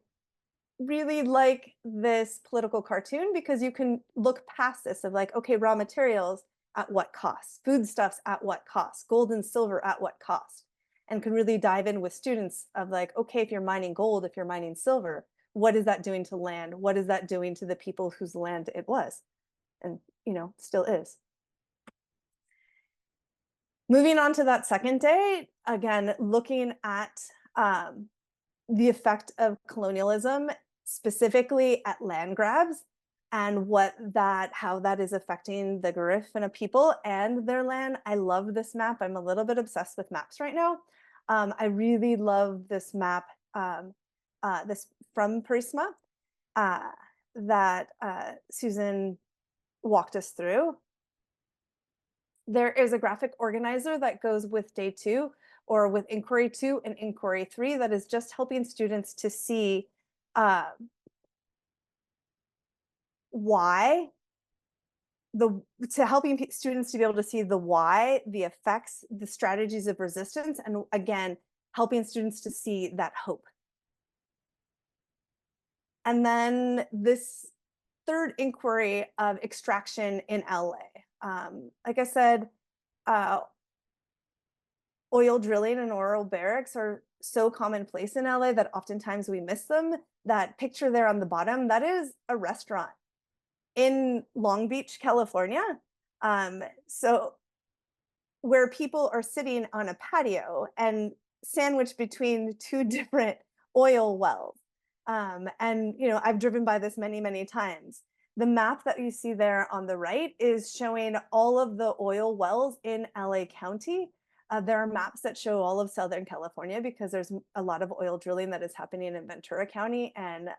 really like this political cartoon because you can look past this of like, okay, raw materials, at what cost, foodstuffs at what cost, gold and silver at what cost, and can really dive in with students of like, okay, if you're mining gold, if you're mining silver, what is that doing to land? What is that doing to the people whose land it was? And, you know, still is. Moving on to that second day, again, looking at the effect of colonialism, specifically at land grabs, and how that is affecting the Garifuna people and their land. I love this map. I'm a little bit obsessed with maps right now. I really love this map, this from Prisma that Susan walked us through. There is a graphic organizer that goes with day 2 or with inquiry 2 and inquiry 3 that is just helping students to see why, helping students to be able to see the why, the effects, the strategies of resistance, and again, helping students to see that hope. And then this third inquiry of extraction in LA. Like I said, oil drilling and oil barracks are so commonplace in LA that oftentimes we miss them. That picture there on the bottom, that is a restaurant in Long Beach, California. So where people are sitting on a patio and sandwiched between 2 different oil wells. And, you know, I've driven by this many, many times. The map that you see there on the right is showing all of the oil wells in LA County. There are maps that show all of Southern California because there's a lot of oil drilling that is happening in Ventura County and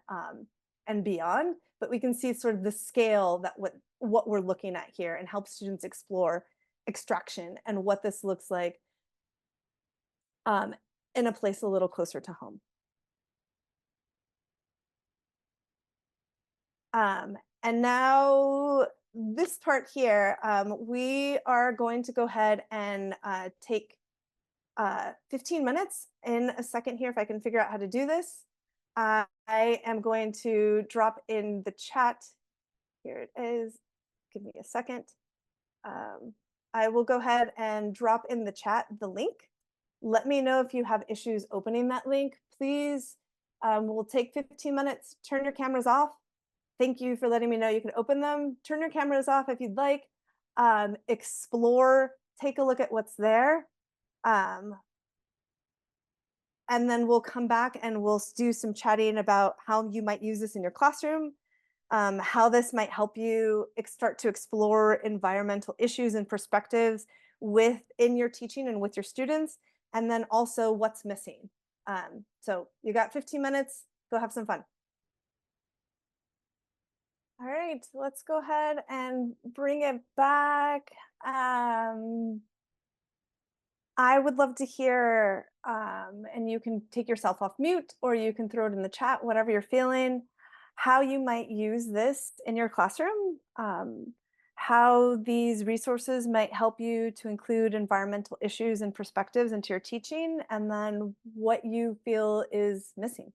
beyond. But we can see sort of the scale that what we're looking at here, and help students explore extraction and what this looks like in a place a little closer to home. And now this part here, we are going to go ahead and take 15 minutes in a second here, if I can figure out how to do this. I am going to drop in the chat. Here it is. Give me a second. I will go ahead and drop in the chat the link. Let me know if you have issues opening that link. Please, we'll take 15 minutes. Turn your cameras off. Thank you for letting me know you can open them. Turn your cameras off if you'd like. Explore, take a look at what's there. And then we'll come back and we'll do some chatting about how you might use this in your classroom, how this might help you start to explore environmental issues and perspectives within your teaching and with your students, and then also what's missing. So you got 15 minutes, go have some fun. All right, let's go ahead and bring it back. I would love to hear, and you can take yourself off mute or you can throw it in the chat, whatever you're feeling, how you might use this in your classroom, how these resources might help you to include environmental issues and perspectives into your teaching, and then what you feel is missing.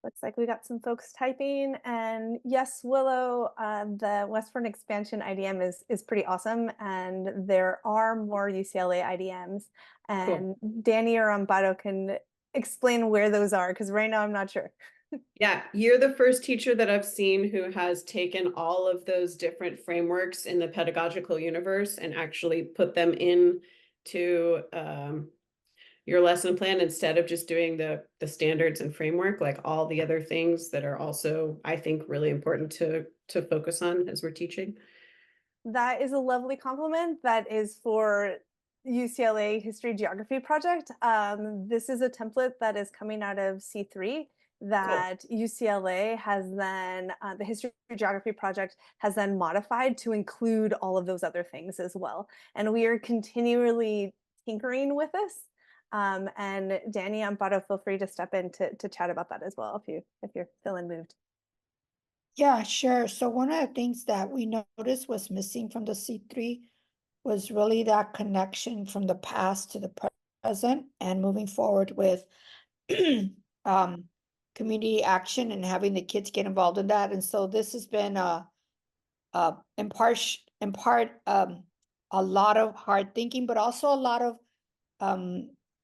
Looks like we got some folks typing, and yes, Willow, the Westford expansion IDM is pretty awesome, and there are more UCLA IDMs, and Danny or Amparo can explain where those are, because right now I'm not sure.
Yeah, you're the first teacher that I've seen who has taken all of those different frameworks in the pedagogical universe and actually put them into your lesson plan instead of just doing the standards and framework, like all the other things that are also, I think, really important to focus on as we're teaching.
That is a lovely compliment. That is for UCLA History Geography Project. This is a template that is coming out of C3. that UCLA has then, the history geography project has then modified to include all of those other things as well. And we are continually tinkering with this. And Danny Amparo, feel free to step in to chat about that as well if you're feeling moved.
Yeah, sure. So one of the things that we noticed was missing from the C3 was really that connection from the past to the present and moving forward with community action and having the kids get involved in that. And so this has been in part a lot of hard thinking, but also a lot of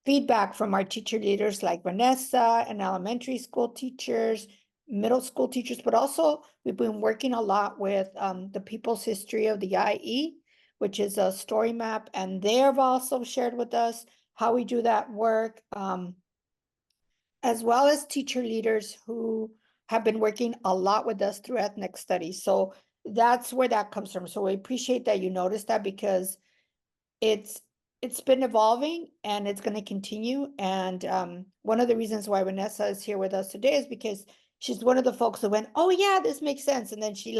feedback from our teacher leaders like Vanessa and elementary school teachers, middle school teachers, but also we've been working a lot with the People's History of the IE, which is a story map, and they have also shared with us how we do that work, as well as teacher leaders who have been working a lot with us through ethnic studies. So that's where that comes from. So we appreciate that you noticed that, because it's been evolving and it's going to continue. And one of the reasons why Vanessa is here with us today is because she's one of the folks who went, oh yeah, this makes sense. And then she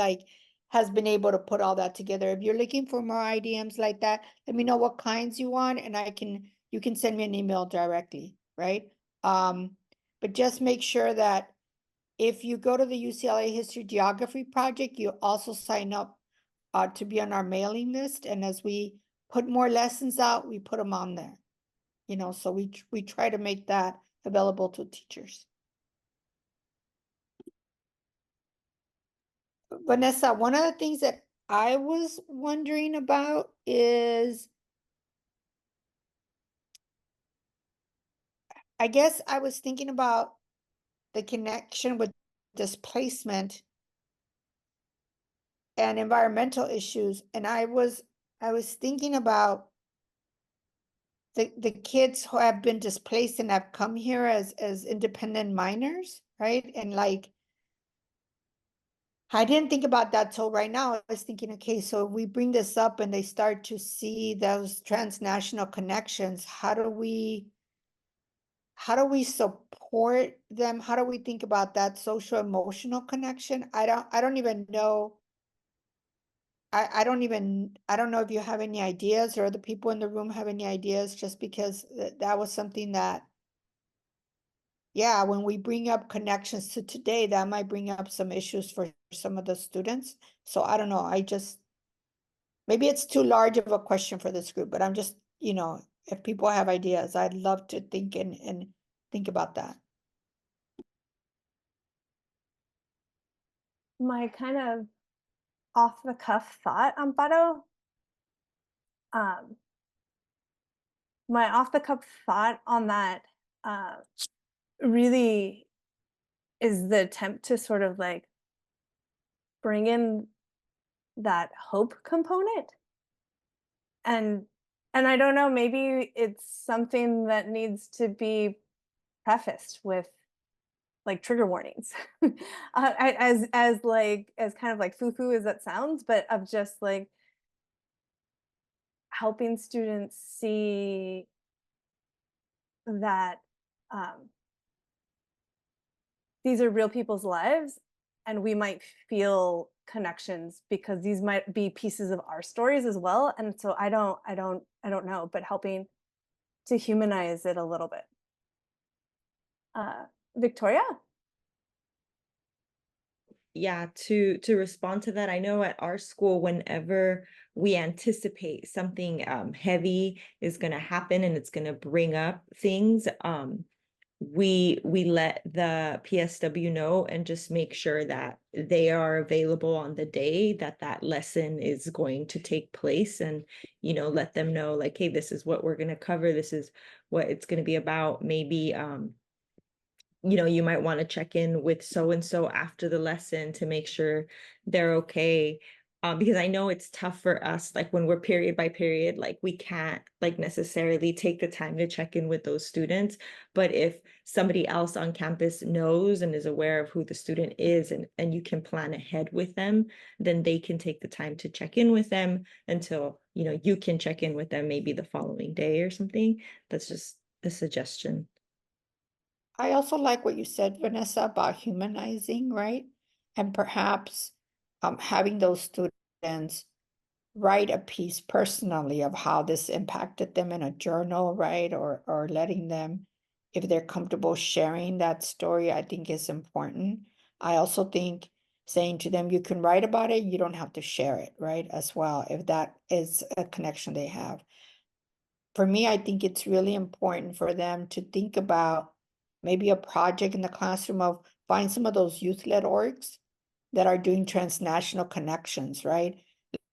has been able to put all that together. If you're looking for more IDMs like that, let me know what kinds you want, and you can send me an email directly, right? But just make sure that if you go to the UCLA History Geography Project, you also sign up to be on our mailing list. And as we put more lessons out, we put them on there. So we try to make that available to teachers. Vanessa, one of the things that I was wondering about is, I guess I was thinking about the connection with displacement and environmental issues. And I was thinking about the kids who have been displaced and have come here as independent minors, right? And I didn't think about that till right now. I was thinking, okay, so if we bring this up and they start to see those transnational connections, how do we support them? How do we think about that social emotional connection? I don't even know. I don't know if you have any ideas, or the people in the room have any ideas, just because that was something that, yeah, when we bring up connections to today, that might bring up some issues for some of the students. So I don't know. Maybe it's too large of a question for this group, but I'm just, if people have ideas, I'd love to think and think about that.
My kind of off the cuff thought, Amparo. My off the cuff thought on that really is the attempt to sort of bring in that hope component. And I don't know, maybe it's something that needs to be prefaced with trigger warnings, as kind of foo-foo as that sounds, but of just helping students see that these are real people's lives, and we might feel connections because these might be pieces of our stories as well. And so I don't know, but helping to humanize it a little bit. Victoria?
Yeah, to respond to that, I know at our school, whenever we anticipate something heavy is going to happen and it's going to bring up things, we let the PSW know and just make sure that they are available on the day that that lesson is going to take place, and let them know hey, this is what we're going to cover, this is what it's going to be about. Maybe you might want to check in with so-and-so after the lesson to make sure they're okay. Because I know it's tough for us, when we're period by period, we can't necessarily take the time to check in with those students. But if somebody else on campus knows and is aware of who the student is, and you can plan ahead with them, then they can take the time to check in with them until, you can check in with them maybe the following day or something. That's just a suggestion.
I also like what you said, Vanessa, about humanizing, right? And perhaps having those students write a piece personally of how this impacted them in a journal, right? Or letting them, if they're comfortable sharing that story, I think is important. I also think saying to them, you can write about it, you don't have to share it, right? As well, if that is a connection they have. For me, I think it's really important for them to think about maybe a project in the classroom of find some of those youth-led orgs that are doing transnational connections, right?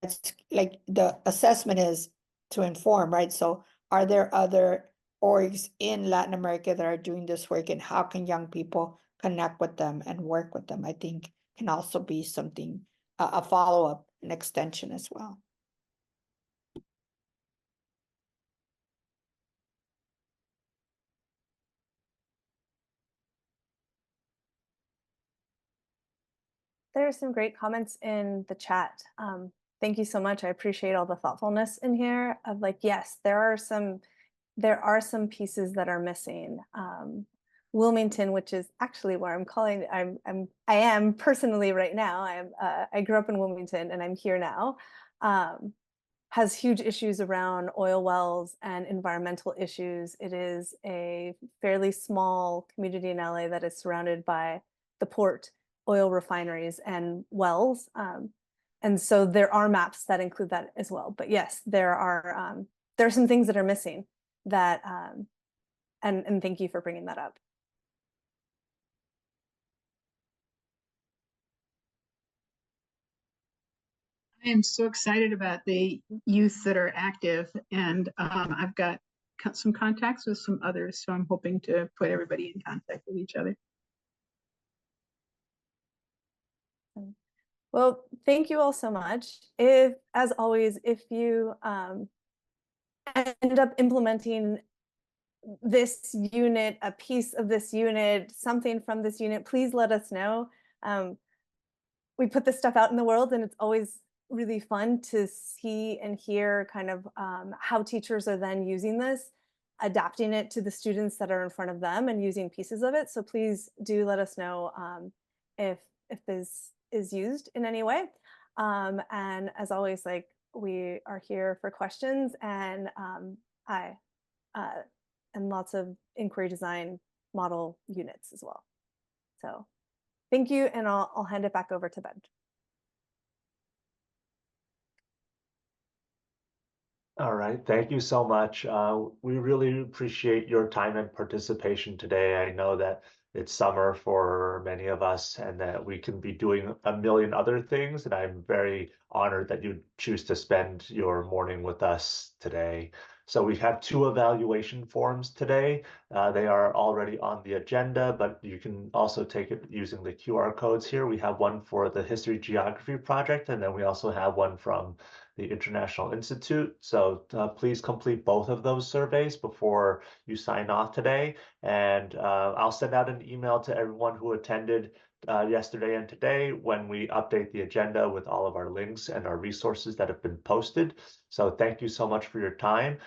It's like the assessment is to inform, right? So are there other orgs in Latin America that are doing this work, and how can young people connect with them and work with them? I think can also be something, a follow-up, an extension as well.
There are some great comments in the chat. Thank you so much. I appreciate all the thoughtfulness in here of like, yes, there are some pieces that are missing. Wilmington, which is actually where I'm calling, I am personally right now. I grew up in Wilmington and I'm here now. Has huge issues around oil wells and environmental issues. It is a fairly small community in LA that is surrounded by the port, oil refineries, and wells. And so there are maps that include that as well. But yes, there are some things that are missing that, and thank you for bringing that up.
I am so excited about the youth that are active, and I've got some contacts with some others, so I'm hoping to put everybody in contact with each other.
Well, thank you all so much. If, as always, if you end up implementing this unit, a piece of this unit, something from this unit, please let us know. We put this stuff out in the world, and it's always really fun to see and hear kind of how teachers are then using this, adapting it to the students that are in front of them and using pieces of it. So please do let us know if this is used in any way. And as always, like, we are here for questions, and and lots of inquiry design model units as well. So thank you, and I'll hand it back over to Ben.
All right, thank you so much. We really appreciate your time and participation today. I know that it's summer for many of us and that we can be doing a million other things, and I'm very honored that you choose to spend your morning with us today. So we have 2 evaluation forms today. They are already on the agenda, but you can also take it using the QR codes here. We have one for the History Geography project, and then we also have one from the International Institute. So please complete both of those surveys before you sign off today. And I'll send out an email to everyone who attended yesterday and today when we update the agenda with all of our links and our resources that have been posted. So thank you so much for your time.